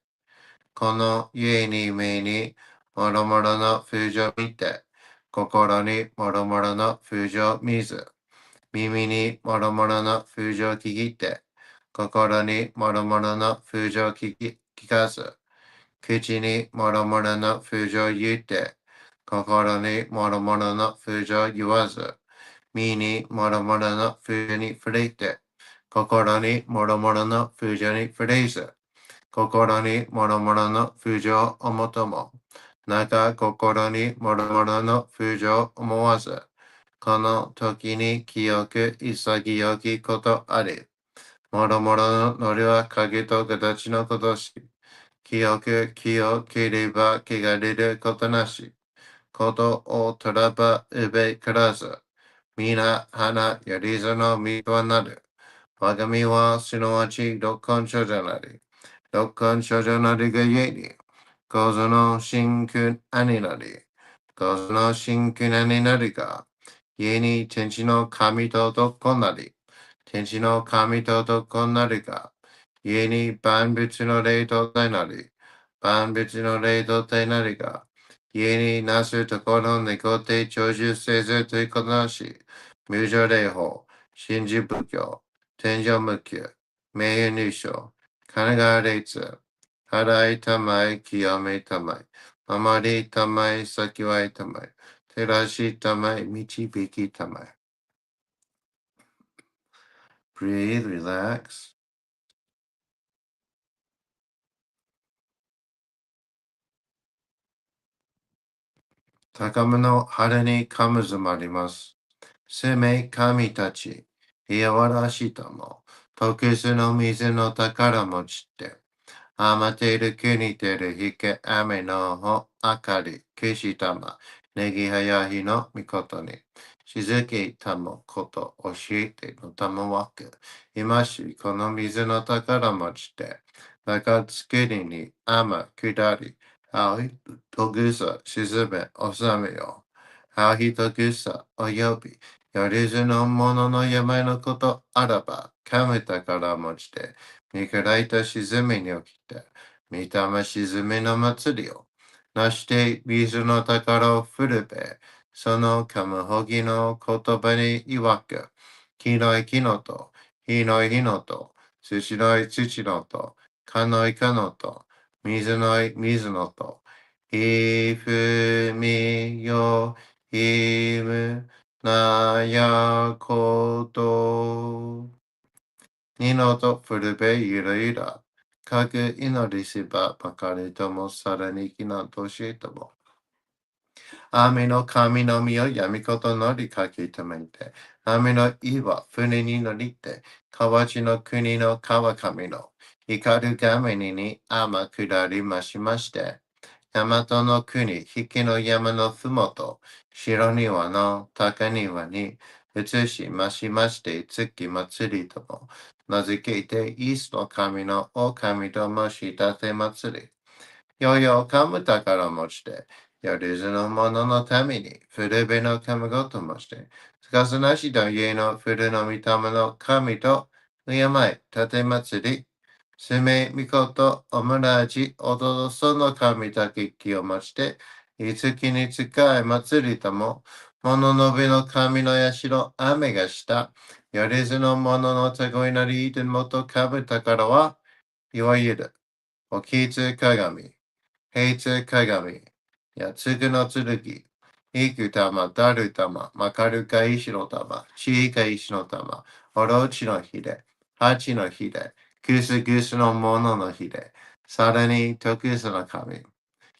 この家に目にもろもろの風情見て、心にもろもろの風情見ず、耳にもろもろの風情聞いて、心にもろもろの風情聞かず、口にもろもろの風情言って、心にもろもろの風情言わず、身にもろもろの風情に触れて、心にもろもろの風情に触れず、心にもろもろの風情をもとも、中心にもろもろの風情を思わず、この時に清く潔きことあり、もろもろのノリは影と形のことし、清く清ければ汚れることなし、ことをとらばうべからず、皆花やりぞの身となる。我が身はすなわち六根所じゃなり。六根所じゃなりがゆえに、構造の真空兄なり。構造の真空兄なりが、故に天地の神と男なり。天地の神と男なりが、故に万物の霊と体なり。万物の霊と体なりが、故になすところ猫手長寿せずということなし。無常霊法、真珠仏教、天上無休、名誉入賞、神奈川列、払いたまえ、清めたまえ、守りたまえ、先はいたまえ、照らしたまえ、導きたまえ。Breathe, relax. 高めの晴れにかむずまります。生命神たち、いやわらしたも、特殊の水の宝持ちって、あまている国てるひけ雨のほあかり消したまねぎはやひのみことに静けたもこと教えてのたもわけ今しこの水の宝持ちて中つけりに雨下りあいとぐさ沈め収めよはひとくさ、および、やりずのものの山のことあらば、神宝持ちて、見下いた沈みに起きて、御霊沈みの祭りを、なして水の宝を振るべ、その神ほぎの言葉に曰く、木の木のと、火の火のと、土の土のと、かのかのと、水の水のと、ひふみよひむなやこと。二のとふるべゆらゆら。かく祈りしばばかりともさらにきなとしとも。雨の神の実を闇ことのりかきためて。雨の岩船に乗りて。河内の国の川上の。光る画面に天下りましまして。大和の国、引きの山のふもと、白庭の高庭に移しましまして、月祭りとも、名付けて、イースの神の狼ともしたて祭り。よよかむ宝持ちて、よりずの者のために、古べの神ごともして、つかすなしと家の古の御霊の神と、敬い、たて祭り、すめみこと、おむらじ、おどろその神だけ気をもちて、いつきに使い祭りとも、物のべの神のやしの雨がした、よりずの者のたごいなりいてもとかぶ宝は、いわゆる、おきつ鏡。平通鏡、やつぐの剣、いく玉、だる玉、まかるか石の玉、ちいか石の玉、おろちのひれ、はちのひれ、くすぐすのもののひれ、さらに徳すの神、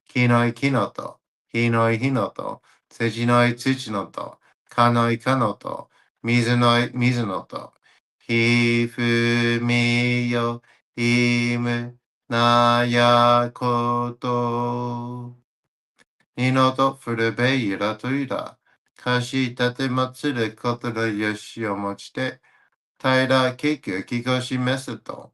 木の木のと、火の火のと、土の土のと、かのかのと、水の水のと、ひふみよ、ひむ、なやこと。にのとふるべゆらとゆら。かしたてまつることのよしをもちて、たいらけくきこしめすと。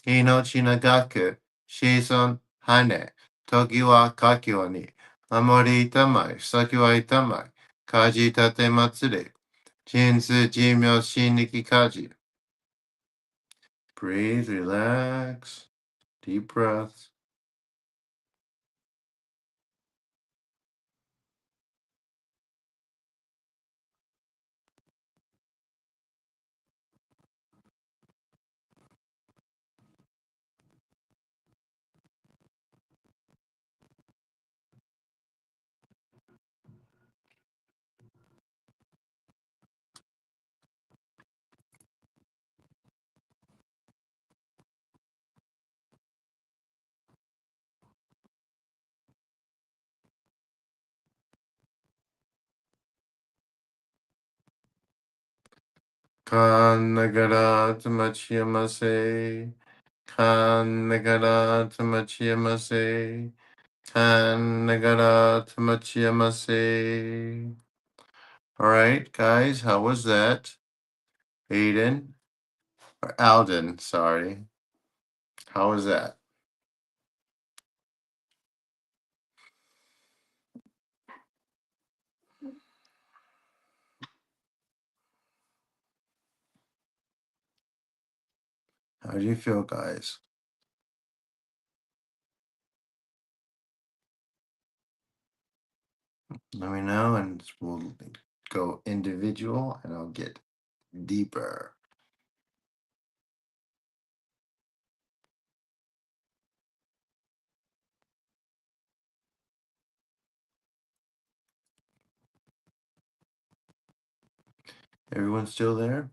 命の学、子孫、羽、時はかきわに。守りたまい、先はいたまい。かじたてまつれ。人数寿命心力かじ。Breathe, relax, deep breath. Kan nagara tamachiyamase. Kan nagara tamachiyamase. Kan nagara tamachiyamase. All right, guys, how was that? Aiden or Alden, sorry. How was that? How do you feel, guys? Let me know, and we'll go individual, and I'll get deeper. Everyone still there?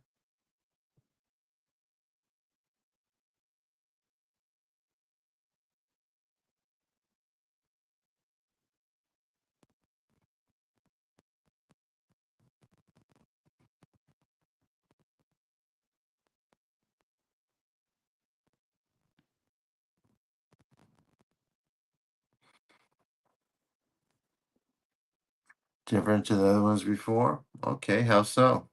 Different to the other ones before? Okay, how so?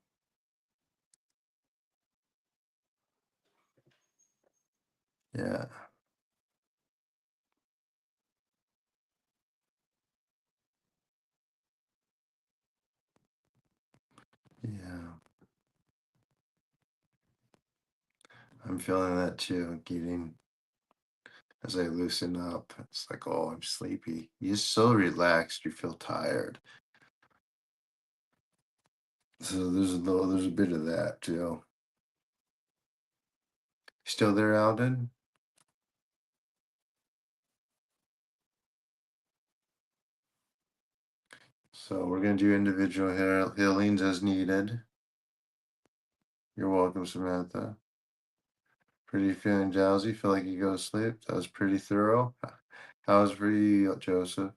Yeah. Yeah. I'm feeling that too. Getting as I loosen up, it's like, oh, I'm sleepy. You're so relaxed, you feel tired. So there's a bit of that too. Still there, Alden? So we're gonna do individual healings as needed. You're welcome, Samantha. Pretty feeling drowsy? Feel like you go to sleep? That was pretty thorough. How was for you, Joseph?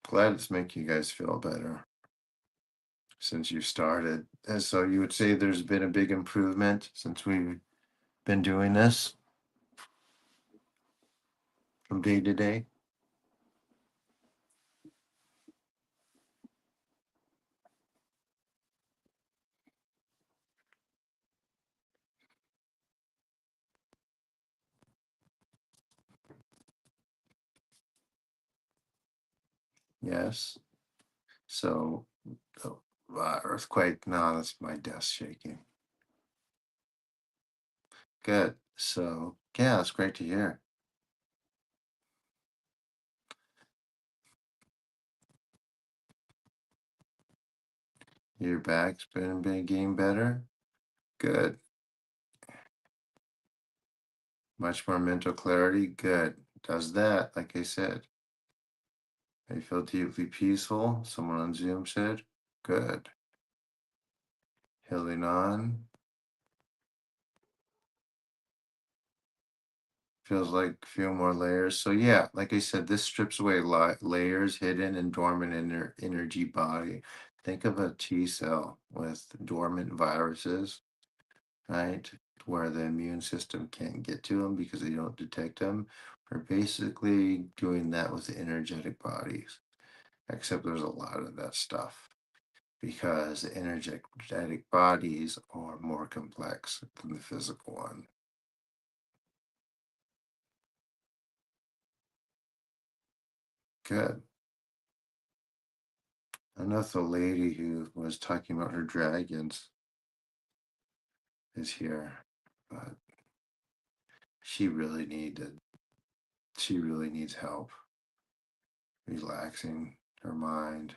Glad it's making you guys feel better since you started. And so you would say there's been a big improvement since we've been doing this from day to day? Yes. So, oh, earthquake, no, that's my desk shaking. Good. So, yeah, it's great to hear. Your back's been getting better. Good. Much more mental clarity. Good. Does that, like I said. I feel deeply peaceful. Someone on Zoom said. Good. Healing on. Feels like a few more layers. So yeah, like I said, this strips away layers, hidden and dormant in their energy body. Think of a T cell with dormant viruses, right? Where the immune system can't get to them because they don't detect them. We're basically doing that with the energetic bodies, except there's a lot of that stuff because the energetic bodies are more complex than the physical one. Good. I know the lady who was talking about her dragons is here, but she really needed, she really needs help relaxing her mind.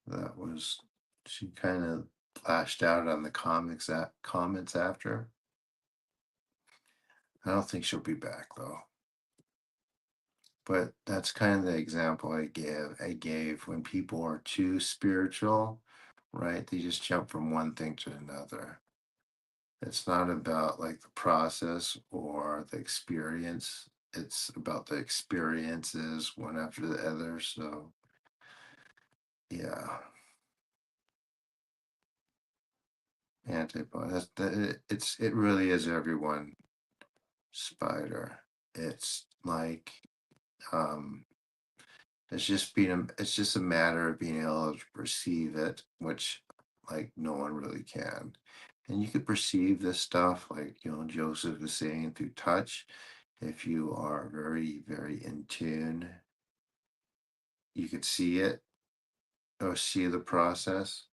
That was, she kind of lashed out on the comments after. I don't think she'll be back though. But that's kind of the example I gave when people are too spiritual, right? They just jump from one thing to another. It's not about like the process or the experience. It's about the experiences one after the other. So yeah, antibody. It really is everyone. Spider. It's like um it's just a matter of being able to perceive it, which like no one really can. And you could perceive this stuff, like Joseph is saying, through touch. If you are very, very in tune, you could see it or see the process.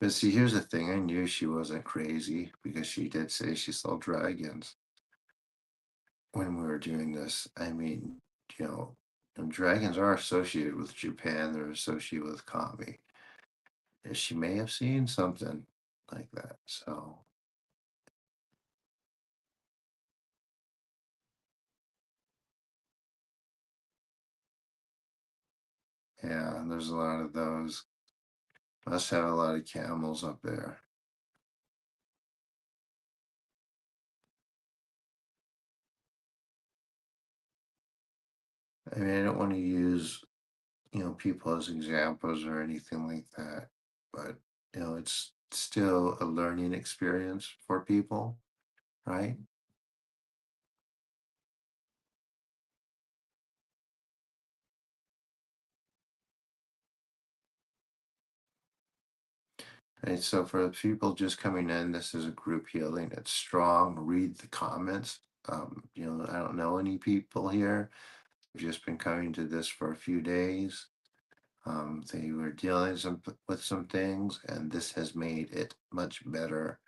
But see, here's the thing, I knew she wasn't crazy because she did say she saw dragons when we were doing this. I mean, you know, dragons are associated with Japan, they're associated with kami. And she may have seen something like that. So yeah, and there's a lot of those. Must have a lot of camels up there. I mean, I don't want to use people as examples or anything like that, but it's still a learning experience for people, right? And so for the people just coming in, this is a group healing. It's strong. Read the comments. I don't know any people here. I've just been coming to this for a few days. They were dealing with some things, and this has made it much better.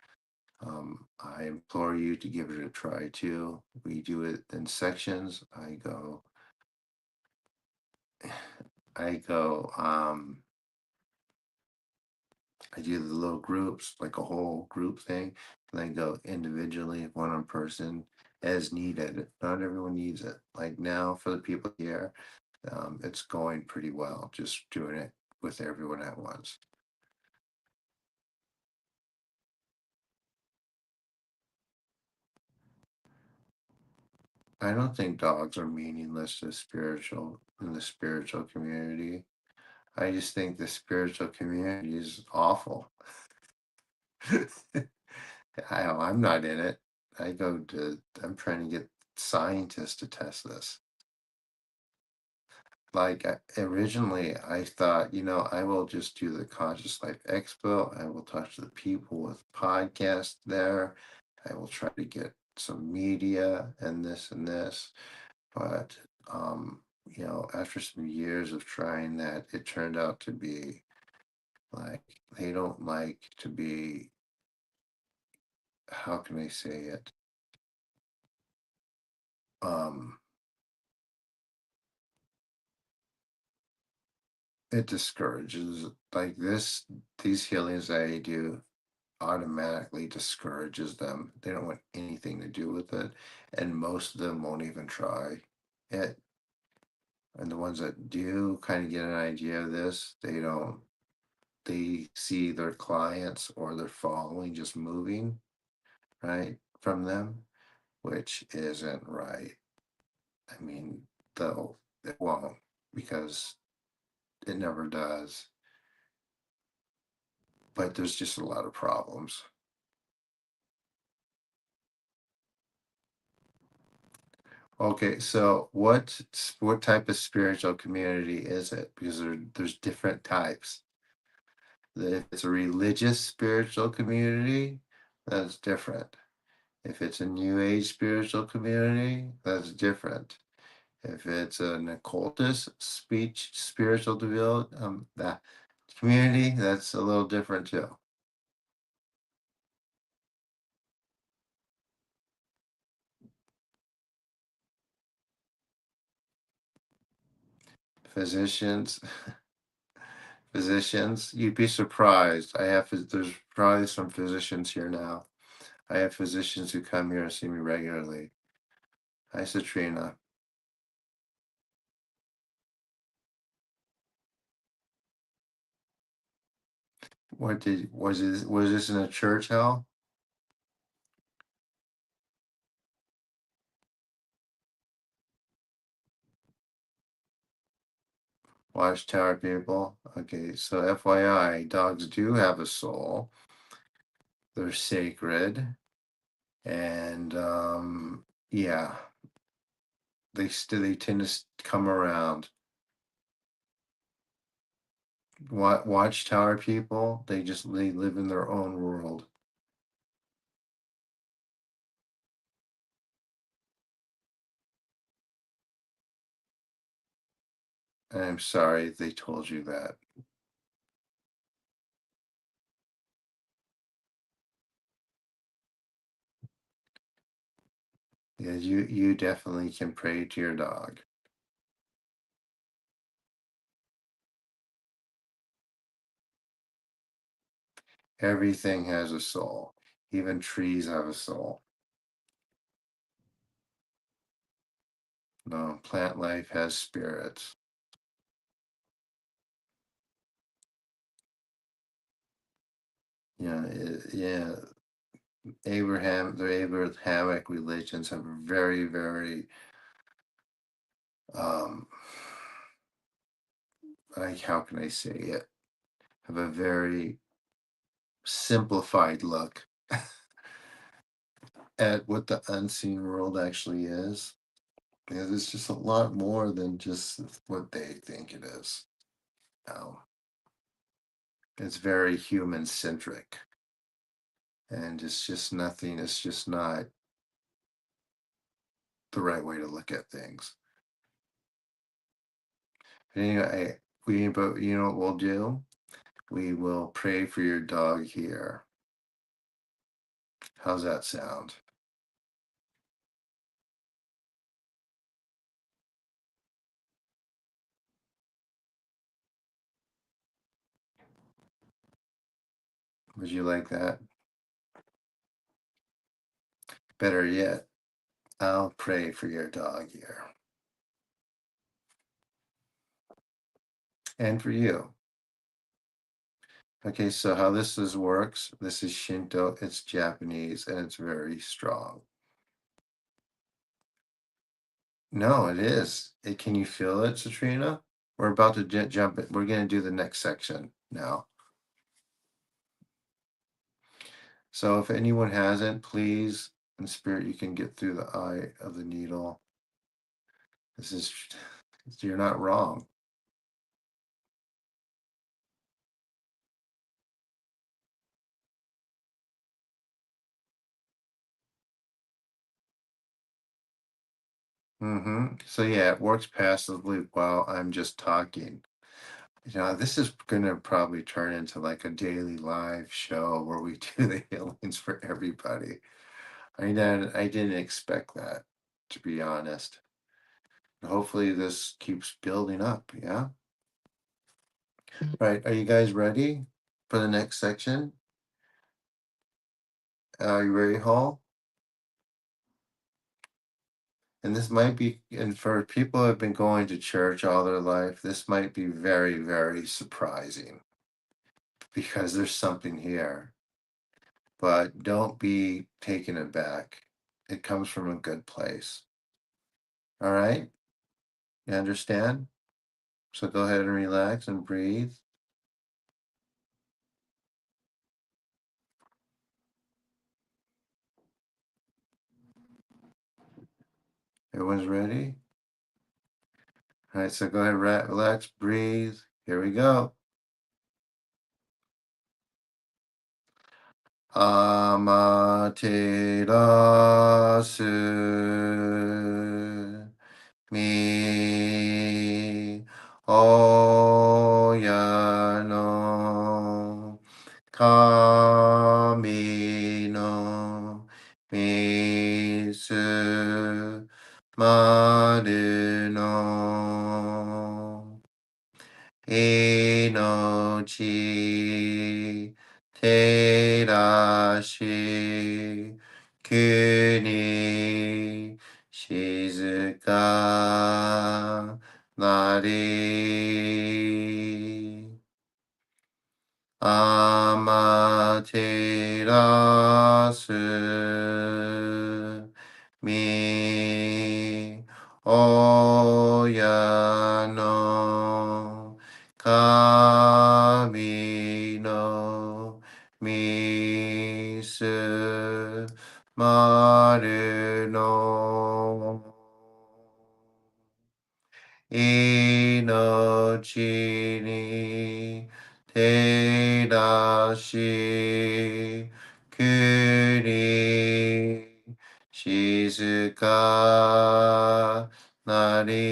I implore you to give it a try too. We do it in sections. I go, I do the little groups, like a whole group thing, and I go individually, one person, as needed. Not everyone needs it. Like now, for the people here, it's going pretty well, just doing it with everyone at once. I don't think dogs are meaningless to spiritual in the spiritual community. I just think the spiritual community is awful. I'm not in it. I'm trying to get scientists to test this. Like originally, I thought, I will just do the Conscious Life Expo. I will talk to the people with podcasts there. I will try to get some media and this and this. But, after some years of trying that, it turned out to be like they don't like to be, how can I say it? Um, it discourages like these healings that I do automatically discourages them. They don't want anything to do with it, and most of them won't even try it. And the ones that do kind of get an idea of this, they don't. They see their clients or their following just moving right from them, which isn't right. I mean, though it won't because it never does. But there's just a lot of problems. Okay, so what type of spiritual community is it? Because there's different types. If it's a religious spiritual community, that's different. If it's a new age spiritual community, that's different. If it's an occultist speech spiritual develop that community, that's a little different too. Physicians, physicians, you'd be surprised. There's probably some physicians here now. I have physicians who come here and see me regularly. Hi, Citrina. Was this in a church hall? Watchtower people. Okay, so FYI, dogs do have a soul. They're sacred, and yeah, they tend to come around. Watchtower people, they live in their own world. I'm sorry they told you that. Yeah, you definitely can pray to your dog. Everything has a soul. Even trees have a soul. No, plant life has spirits. Yeah, yeah. The Abrahamic religions have a very, very, um, like, how can I say it? Have a very simplified look at what the unseen world actually is. Because it's just a lot more than just what they think it is. Now, It's very human centric. And it's just nothing, it's just not the right way to look at things. Anyway, but you know what we'll do? We will pray for your dog here. How's that sound? Would you like that? Better yet, I'll pray for your dog here. And for you. Okay, so how works, this is Shinto, it's Japanese, and it's very strong. No, it is. Can you feel it, Satrina? We're about to jump it. We're going to do the next section now. So if anyone hasn't, please, in spirit, you can get through the eye of the needle. You're not wrong. So yeah, it works passively while I'm just talking. This is going to probably turn into like a daily live show where we do the healings for everybody. I didn't expect that, to be honest. Hopefully this keeps building up, yeah? Right, are you guys ready for the next section? Are you ready, Hall? And this might be, and for people who have been going to church all their life, this might be very, very surprising because there's something here. But don't be taken aback. It comes from a good place. All right? You understand? So go ahead and relax and breathe. Everyone's ready? All right, so go ahead, relax, breathe. Here we go. Amaterasu mi oya no kami no misu maru no inochi terashi kuni shizuka nari amaterasu mi oya no kami no misu maru no inochi ni terashi kuni shizuka nari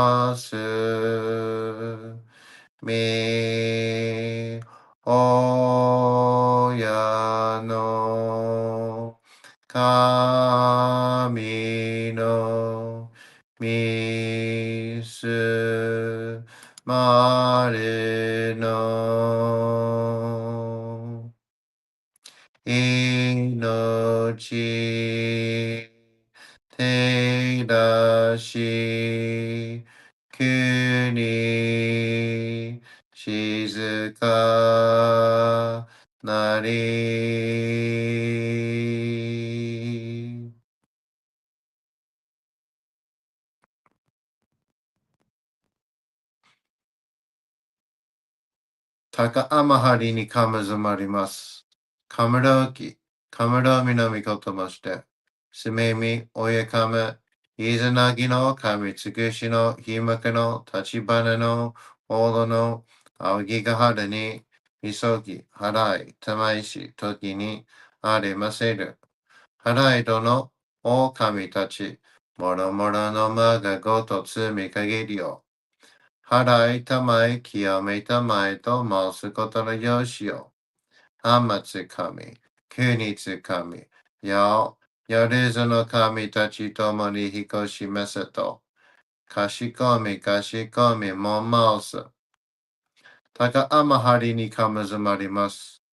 amaterasu mi oya no kami no misu maru no inochi terashi kuni shizuka nari. Taka amahari ni kamazamarimasu. Kamura oki, kamura o minami koto mashite. Sumemi oye kame いずなぎの神尽くしのひまくの立ち花のほどの仰ぎが春に急ぎ払いたまいし時にありませる。払いどの狼たち、もろもろの間がごと積み限りを。払いたまえ清めたまえと申すことのよしを。天津神、国津神、よ、よるずの神たちともに彦しめせと。かしこみかしこみも申す。たかあまはりにかむずまります。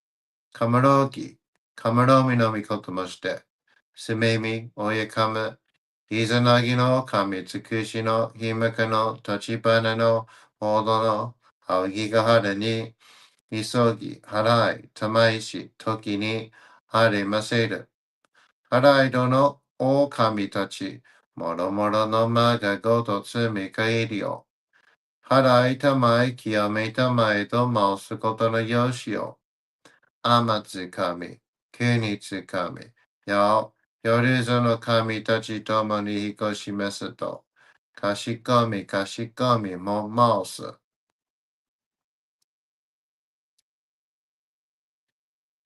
かむろうき、かむろうみのみこともして。すめみ、おやかむ、いざなぎの神尽くしのひむかの立ち花のほどの仰ぎが春に急ぎ払いたまいし時にありませる。払いどの狼たちもろもろの間がごと積み返りを。払いたまえ清めたまえと申すことのよしを。天津神、国津神、よ、よるぞの神たちともに彦しめすと、かしこみかしこみも申す。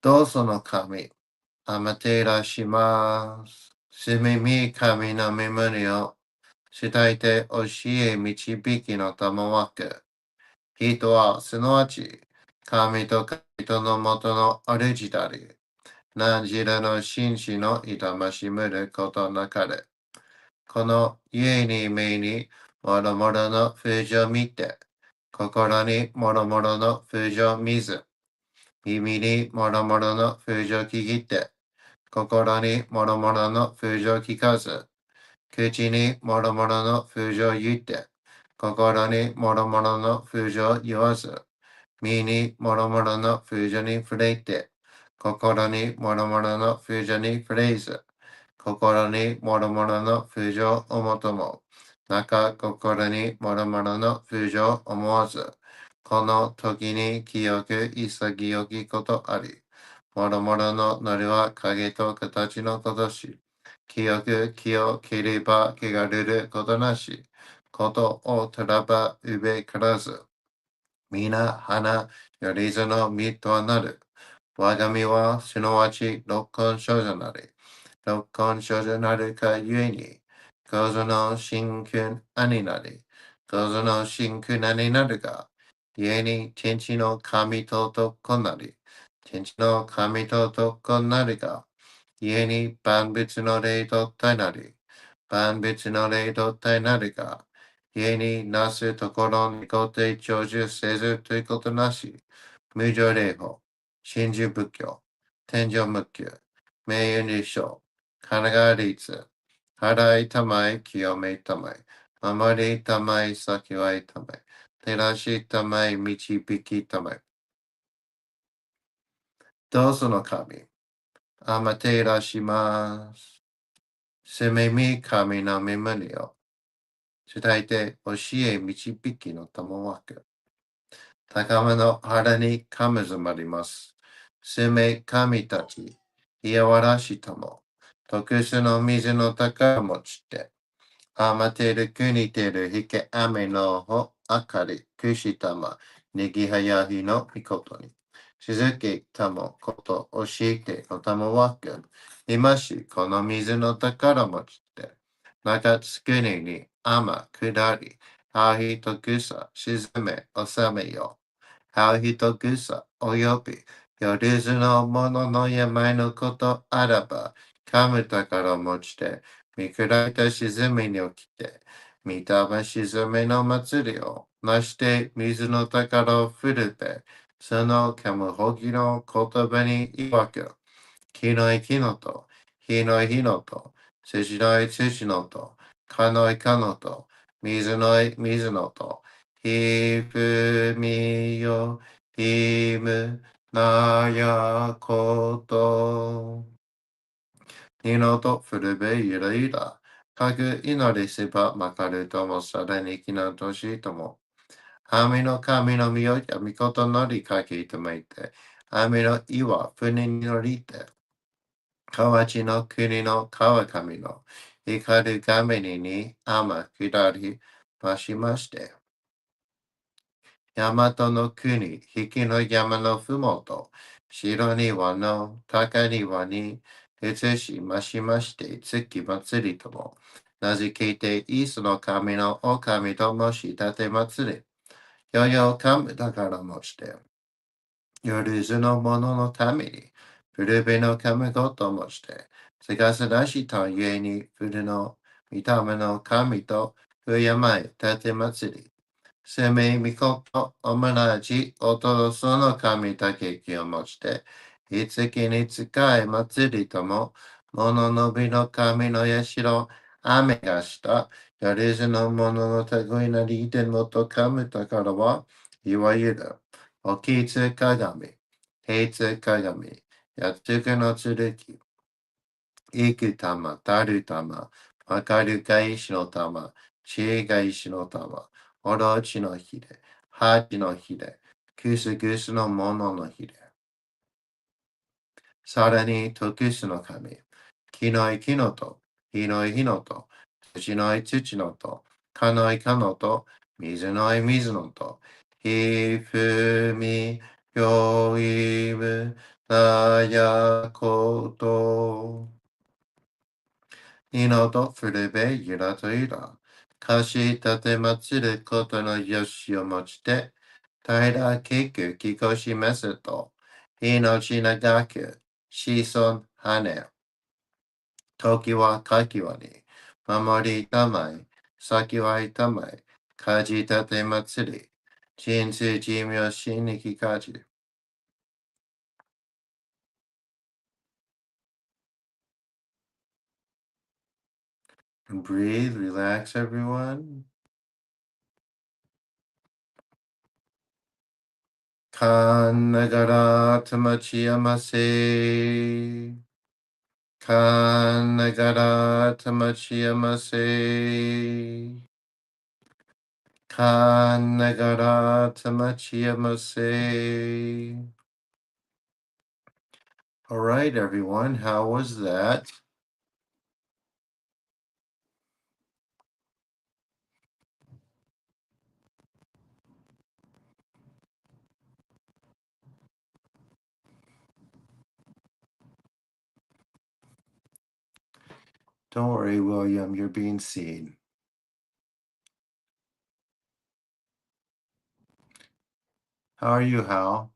どうぞの神、あまていらします。すみみ神の身胸を、したいて教え導きのたもわく。人はすなわち、神と神とのもとの主だり。何時らの紳士の痛ましむることなかれ。この家に目にもろもろの風情見て、心にもろもろの風情見ず、耳にもろもろの風情聞いて、心にもろもろの風情聞かず、口にもろもろの風情言って、心にもろもろの風情言わず、身にもろもろの風情に触れて、心にもろもろの風情に触れず、心にもろもろの風情をもとも、中心にもろもろの風情を思わず、この時に清く潔きことあり、もろもろののりは影と形のことし、清く清ければ汚れることなし、ことをたらばうべからず、皆花よりずの実となる。我が身はすなわち六根少女なり。六根少女なるかゆえに、構造の真空になり、構造の真空になるが、故に天地の神ととなり、天地の神ととなるが、故に万物の霊となり、万物の霊となるが、故になすところに固定長寿せずということなし、無常霊法、真珠仏教、天上無休、名誉理想、神奈川律、払いたまえ、清めたまえ、守りたまえ、先はいたまえ、照らしたまえ、導きたまえ。どうぞの神、あまていらします。すめみ神の身胸を、伝えて教え導きのたもわく。高めの腹にかむずまります。すめ神たち、いやわらしとも、特殊の水の高持ちて、あまてる国てるひけ雨のほあかりくしたまにぎはやひのみことに。しずけたもこと教えてのたもわく。今しこの水の宝持ちて。中つくに雨下り。はひとくさ沈め収めよ。はひとくさおよび。よりずのものの山のことあらば。かむ宝持ちて。見下った沈みに起きて、見たま沈めの祭りを、なして水の宝を振るべ、そのカムホギの言葉に曰く、木のい木のと、火のい火のと、土のい土のと、かのいかのと、水のい水のと、ひふみよ、ひむなやこと。二のと古べゆらゆら。各祈りせばまかるともさらにきなとしとも。神の神の身をやみことのりかけとめて。神の岩船に乗りて。河内の国の川上の光る画面に天下りましまして、大和の国、引きの山のふもと、白庭の高庭に移しましまして、月祭りとも、名付けて、イスの神の狼ともし立て祭り、よよ神だからもして、夜ずの者のために、古辺の神ごともして、せがせらしたゆえに、古の御霊の神と、敬え立て祭り、生命御事、おもなじ、おとろその神だけ気をもして、いつきに使い祭りとも、物のびの神の社、雨がした、やれずの者の類なりでもと神だからは、いわゆる、おきつ鏡、平つ鏡、やつくの剣、いく玉、たる玉、わかるが石の玉、知恵が石の玉、おろちのひれ、はちのひれ、くすぐすのもののひれ。さらに、とくすの神、木のい木のと、火のい火のと、土のい土のと、かのいかのと、水のい水のと、ひふみ、よいむ、なやこと。のと古べゆらとゆら。貸し立て祭ることのよしをもちて、平けくきこしますと、命長く、子孫羽、時はかきわに、守りたまい、先はいたまい、かじ立て祭り、人生寿命死にきかじ。Breathe, relax everyone. かんながらたまちやませ。かんながらたまちやませ。かんながらたまちやませ。All right, everyone, how was that? Don't worry, William, you're being seen. How are you, Hal?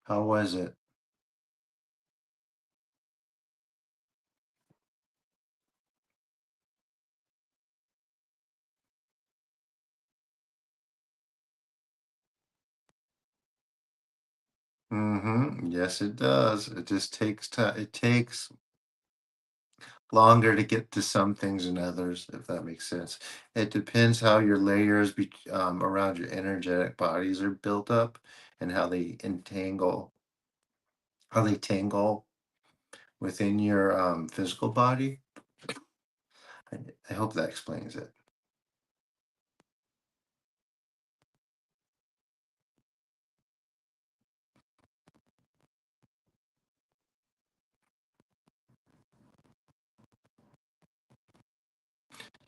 How was it? Mm-hmm. Yes, it does. It just takes time. It takes longer to get to some things than others, if that makes sense. It depends how your layers around your energetic bodies are built up and how they tangle within your physical body. I, I hope that explains it.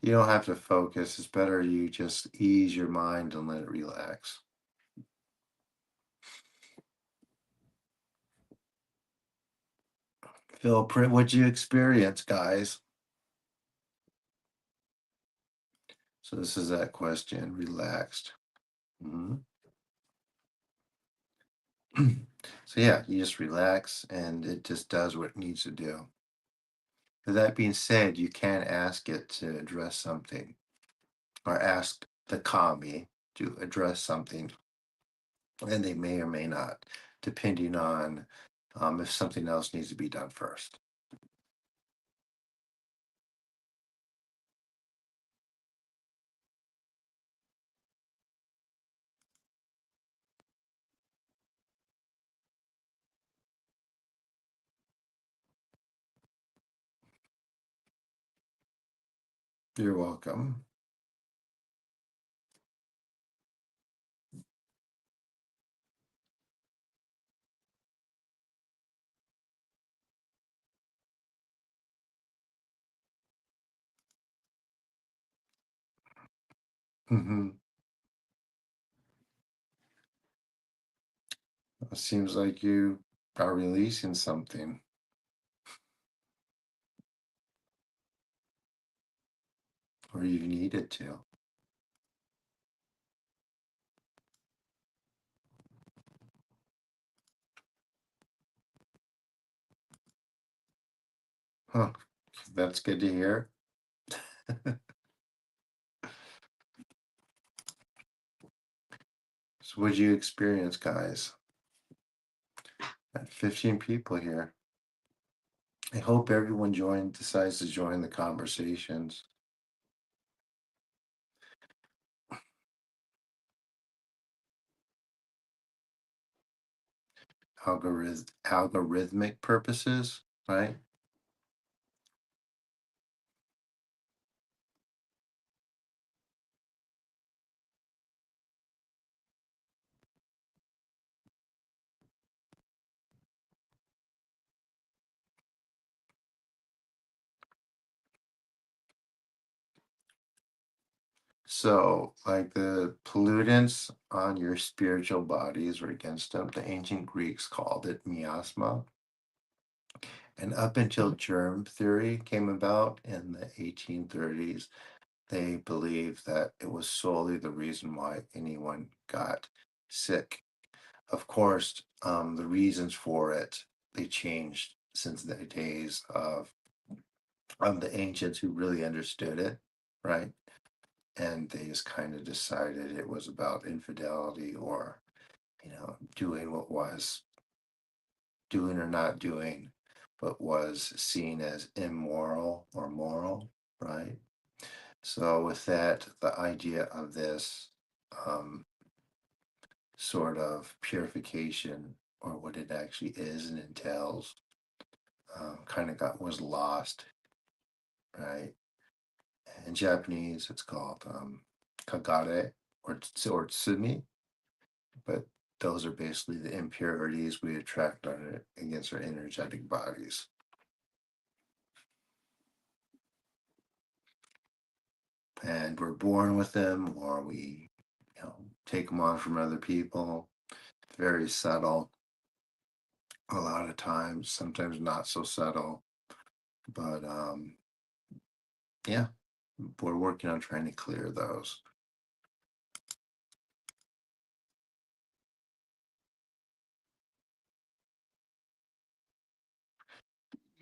You don't have to focus. It's better you just ease your mind and let it relax. Phil, what'd you experience, guys? So this is that question. Relaxed. Mhm. So yeah, you just relax and it just does what it needs to do. With that being said, you can ask it to address something or ask the kami to address something, and they may or may not, depending on if something else needs to be done first. You're welcome. Mm-hmm. It seems like you are releasing something, or you needed to. Huh. That's good to hear. So, what'd you experience, guys? At 15 people here. I hope everyone decides to join the conversations. Algorithmic purposes, right? So, like the pollutants on your spiritual bodies were against them. The ancient Greeks called it miasma. And up until germ theory came about in the 1830s, they believed that it was solely the reason why anyone got sick. Of course, the reasons for it, they changed since the days of the ancients who really understood it, right? And they just kind of decided it was about infidelity or, doing what was doing or not doing, but was seen as immoral or moral, right? So, with that, the idea of this um, sort of purification or what it actually is and entails kind of was lost, right? In Japanese, it's called kagare or tsumi, but those are basically the impurities we attract against our energetic bodies. And we're born with them or we take them on from other people. Very subtle a lot of times, sometimes not so subtle, but yeah, we're working on trying to clear those.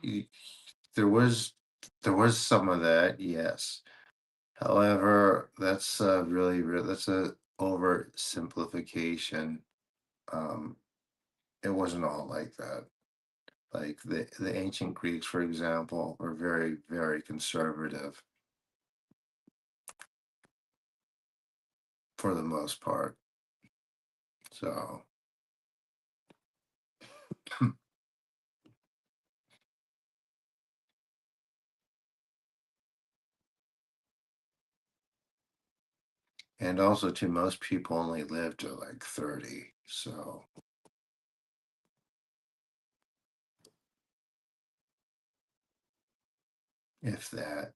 Y- there was some of that, yes. However, that's that's a oversimplification. um it wasn't all like that. Like the ancient Greeks, for example, were very, very conservative for the most part. So, and also, to most people only live to like 30. So, if that.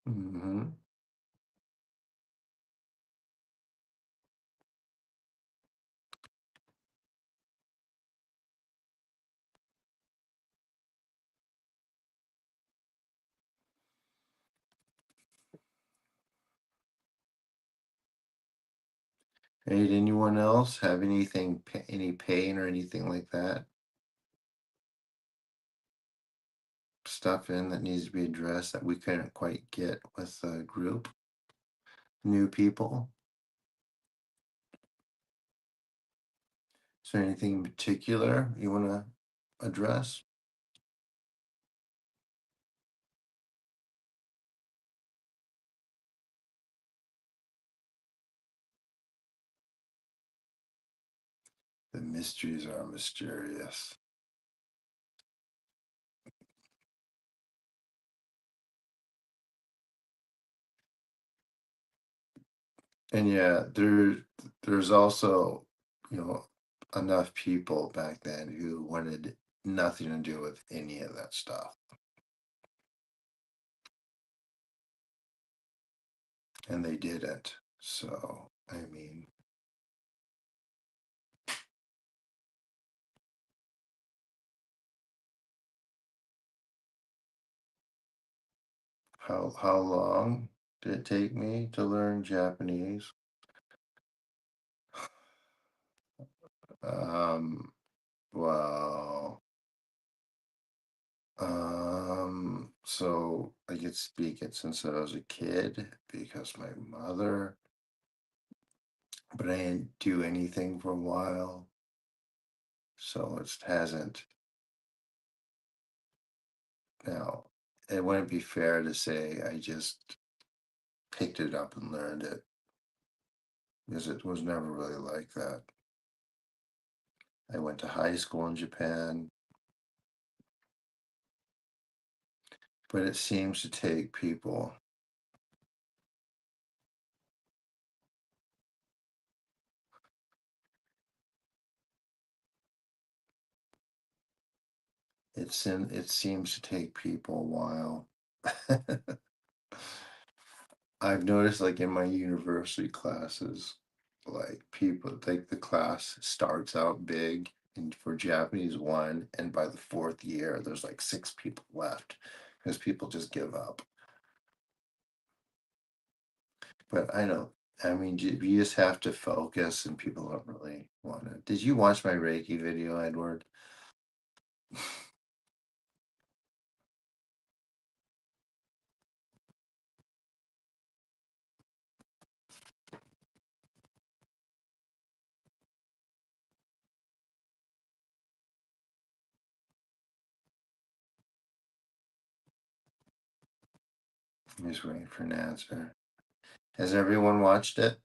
Hmm. Hey, did anyone else have any pain or anything like that? Stuff in that needs to be addressed that we couldn't quite get with the group? New people? Is there anything in particular you want to address? The mysteries are mysterious. And yeah, there's also, you know, enough people back then who wanted nothing to do with any of that stuff. And they didn't. So, I mean, how long did it take me to learn Japanese? Well, so I could speak it since I was a kid because my mother, but I didn't do anything for a while. So it hasn't. Now, it wouldn't be fair to say I just picked it up and learned it because it was never really like that. I went to high school in Japan, but it seems to take people. It seems to take people a while. I've noticed, like in my university classes, like people, like the class starts out big and for Japanese 1, and by the 4th year, there's like 6 people left because people just give up. But I know, I mean, you just have to focus, and people don't really want to. Did you watch my Reiki video, Edward? I'm just waiting for an answer. Has everyone watched it?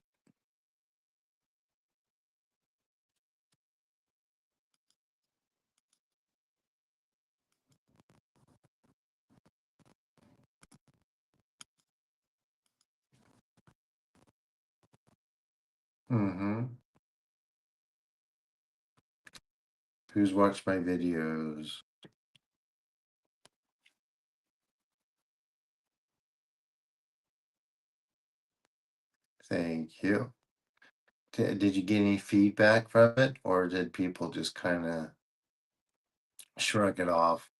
Mm-hmm. Who's watched my videos? Thank you. Did you get any feedback from it, or did people just kind of shrug it off?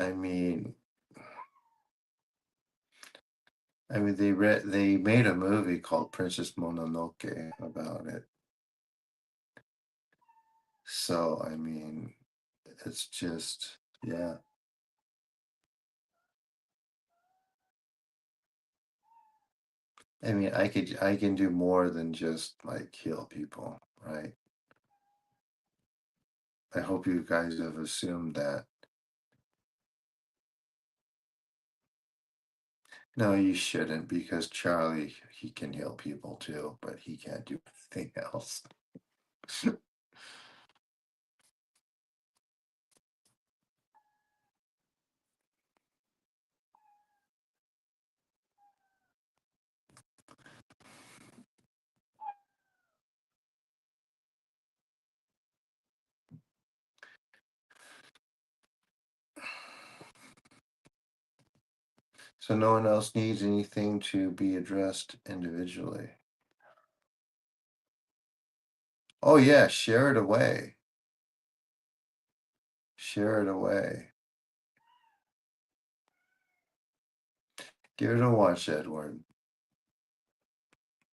I mean, they made a movie called Princess Mononoke about it. So I mean, it's just yeah. I mean, I can do more than just like heal people, right? I hope you guys have assumed that. No, you shouldn't, because Charlie, he can heal people too, but he can't do anything else. So no one else needs anything to be addressed individually. Oh yeah, share it away. Share it away. Give it a watch, Edward.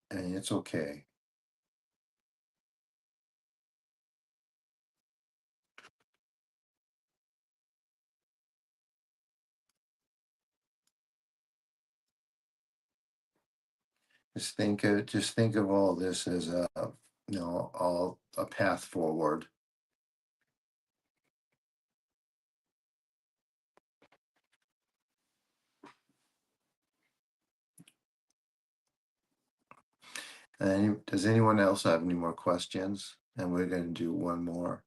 And it's okay. Just think of all this as a all a path forward. And does anyone else have any more questions? And we're going to do one more.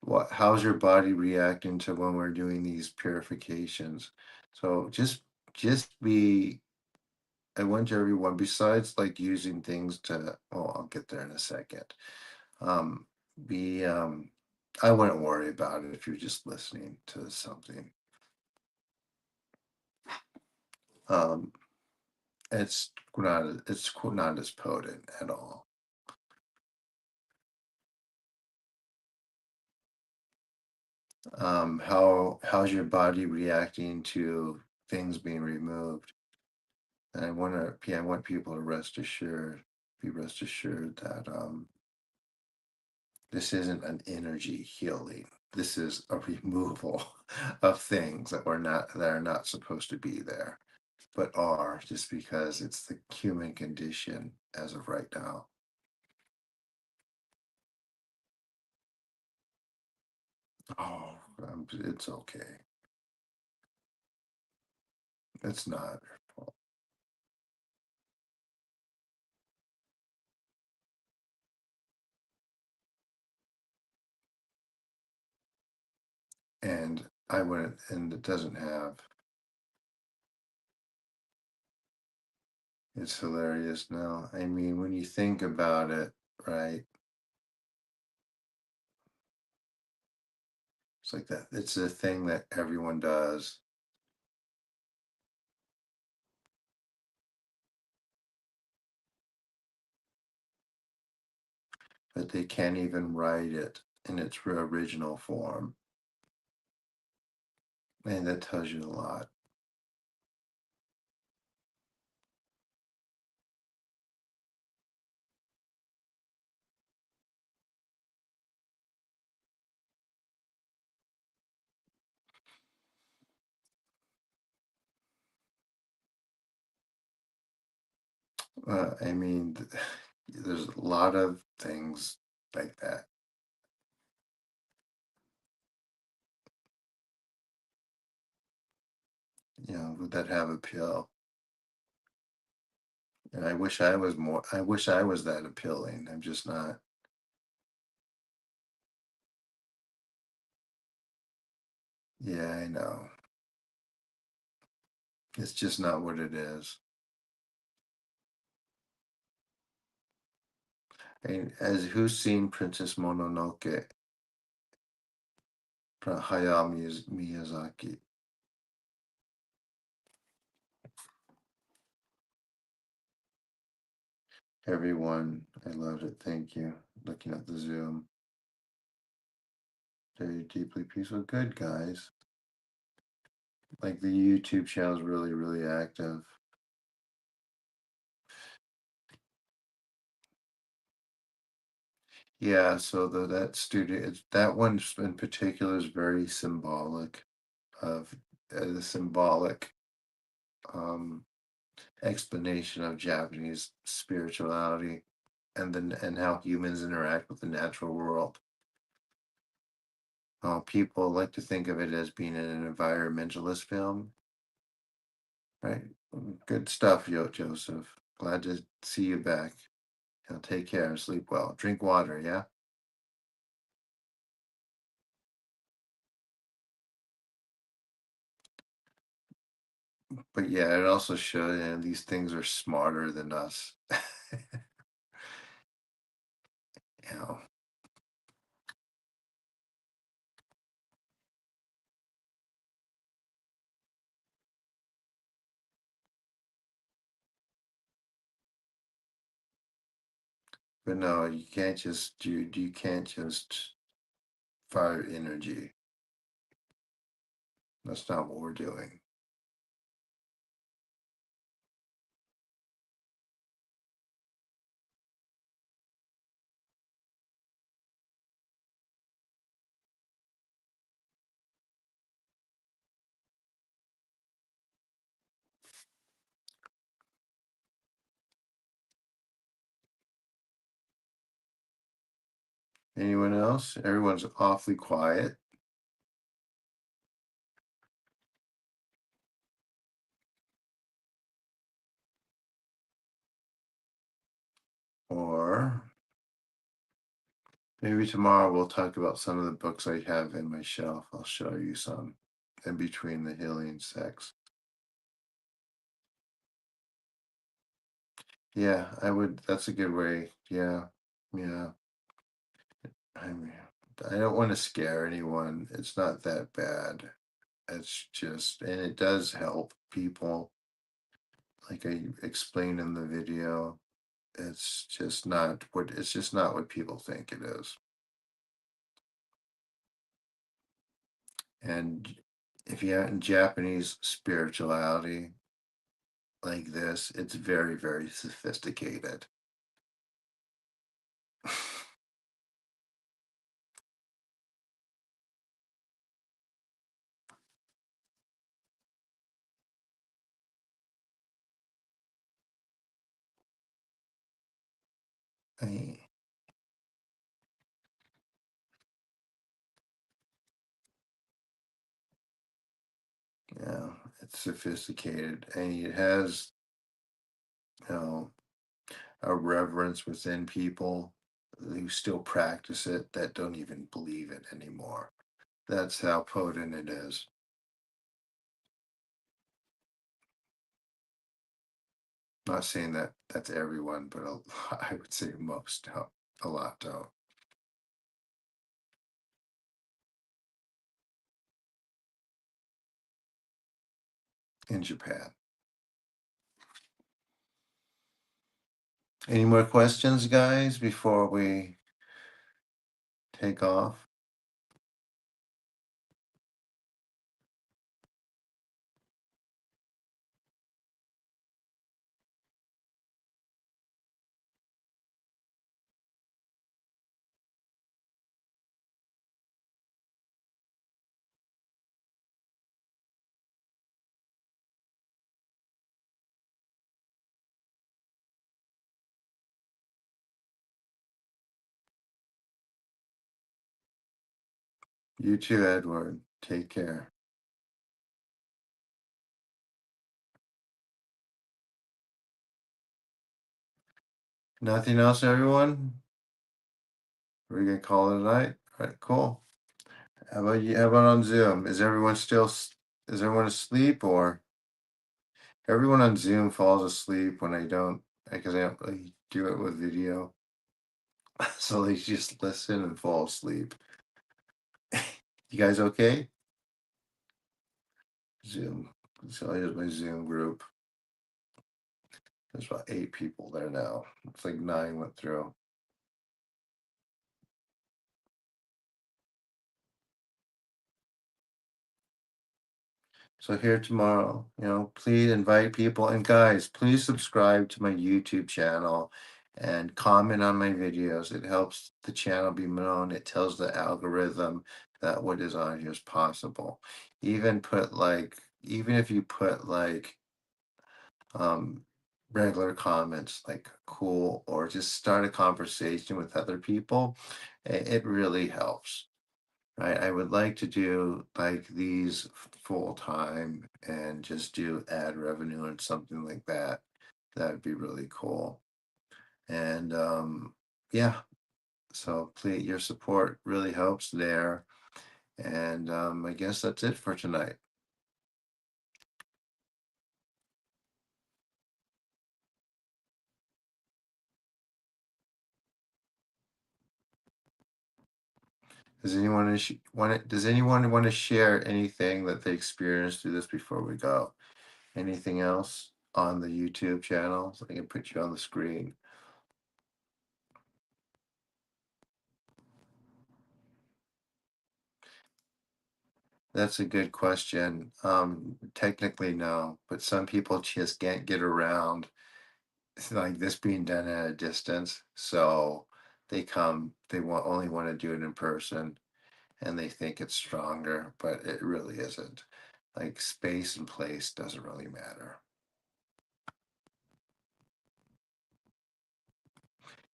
Well, how's your body reacting to when we're doing these purifications? So just be, I want everyone, besides like using things to, oh, I'll get there in a second. Um, be, I wouldn't worry about it if you're just listening to something. Um, it's not as potent at all. How's your body reacting to things being removed? And I want people to be rest assured that this isn't an energy healing. This is a removal of things that are not supposed to be there, but are just because it's the human condition as of right now. Oh, it's okay. It's not your fault. And and it doesn't have. It's hilarious now. I mean, when you think about it, right? It's like that. It's a thing that everyone does, but they can't even write it in its original form. And that tells you a lot. I mean, there's a lot of things like that, that have appeal. And I wish I was that appealing. I'm just not. Yeah, I know. It's just not what it is. And as who's seen Princess Mononoke from Hayao Miyazaki? Everyone, I loved it. Thank you. Looking at the Zoom. Very deeply peaceful. Good, guys. Like the YouTube channel is really, really active. Yeah, so that studio, that one in particular is very symbolic of the symbolic um, explanation of Japanese spirituality and how humans interact with the natural world. People like to think of it as being an environmentalist film, right? Good stuff, Joseph. Glad to see you back. Take care, sleep well, drink water, yeah? But yeah, it also showed these things are smarter than us. you know, but no, you can't just fire energy. That's not what we're doing. Anyone else? Everyone's awfully quiet. Or maybe tomorrow we'll talk about some of the books I have in my shelf. I'll show you some in between the healing sex. Yeah, I would. That's a good way. Yeah, yeah. I mean, I don't want to scare anyone. It's not that bad. It's just, and it does help people. Like I explained in the video, it's just not what people think it is. And if you have in Japanese spirituality like this, it's very, very sophisticated. I, yeah, it's sophisticated, and it has, you know, a reverence within people who still practice it that don't even believe it anymore. That's how potent it is. Not saying that that's everyone, but I would say most don't. A lot don't. In Japan. Any more questions, guys, before we take off? You too, Edward. Take care. Nothing else, everyone? We're gonna call it a night. All right, cool. How about you? How about on Zoom? Is everyone asleep, or everyone on Zoom falls asleep when I don't, because I don't really do it with video. So they just listen and fall asleep. You guys okay? Zoom. So here's my Zoom group. There's about 8 people there now. It's like 9 went through. So here tomorrow, please invite people. And guys, please subscribe to my YouTube channel and comment on my videos. It helps the channel be known. It tells the algorithm that what is on here is possible. Even if you put um regular comments like cool, or just start a conversation with other people, it really helps. Right, I would like to do like these full time and just do ad revenue and something like that. That'd be really cool. And yeah, so please, your support really helps there. And I guess that's it for tonight. Does anyone want to share anything that they experienced through this before we go? Anything else on the YouTube channel? So I can put you on the screen. That's a good question. Technically, no, but some people just can't get around like this being done at a distance. So they only want to do it in person, and they think it's stronger, but it really isn't. Like space and place doesn't really matter.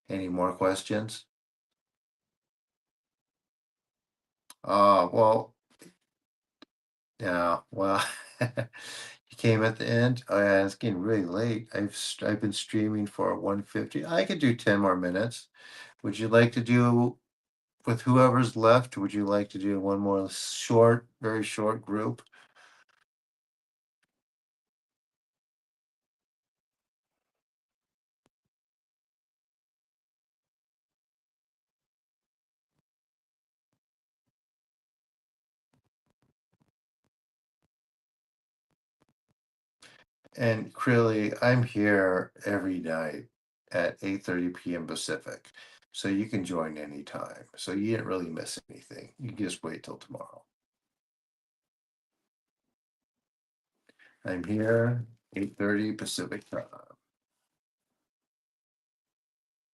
Any more questions? Well, yeah, well, you came at the end. Oh yeah, it's getting really late. I've been streaming for 150. I could do 10 more minutes. Would you like to do with whoever's left? Would you like to do one more short, very short group? And Crilly, I'm here every night at 8:30 p.m. Pacific. So you can join anytime. So you didn't really miss anything. You can just wait till tomorrow. I'm here 8:30 Pacific time.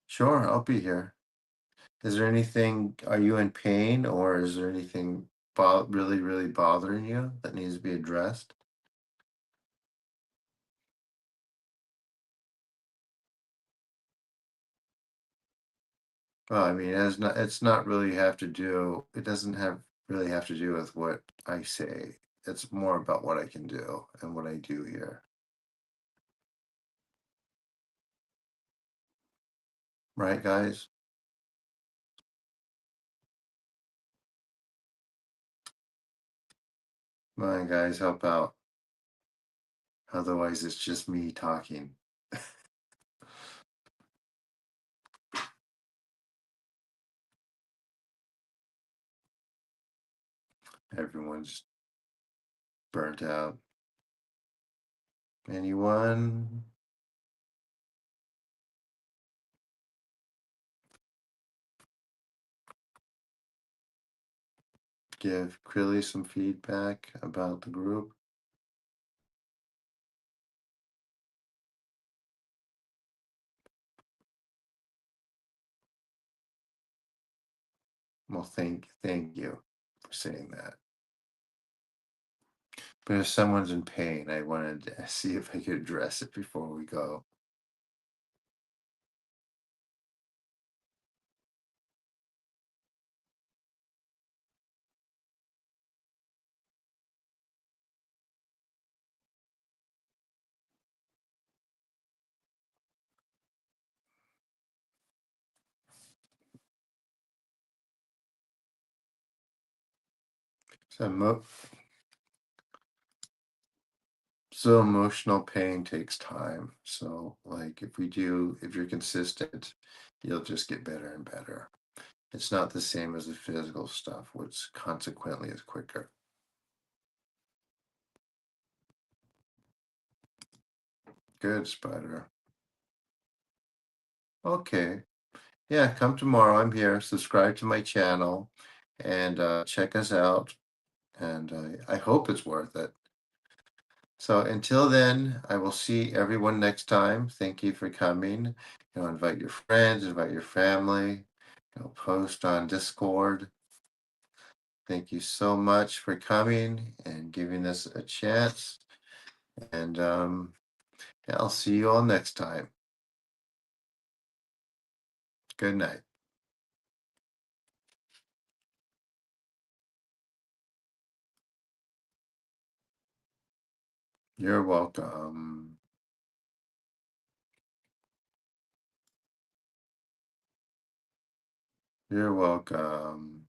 Sure, I'll be here. Is there anything, are you in pain or is there anything really, really bothering you that needs to be addressed? Well, I mean, it's not really have to do, it doesn't have really have to do with what I say. It's more about what I can do and what I do here. Right, guys? Come on, guys, help out. Otherwise, it's just me talking. Everyone's burnt out. Anyone? Give Crilly some feedback about the group? Well, thank you for saying that. But if someone's in pain, I wanted to see if I could address it before we go. So, so emotional pain takes time. So, like, if you're consistent, you'll just get better and better. It's not the same as the physical stuff, which consequently is quicker. Good, Spider. Okay. Yeah, come tomorrow. I'm here. Subscribe to my channel and check us out. And I hope it's worth it. So until then, I will see everyone next time. Thank you for coming. Invite your friends, invite your family, post on Discord. Thank you so much for coming and giving us a chance. And yeah, I'll see you all next time. Good night. You're welcome. You're welcome.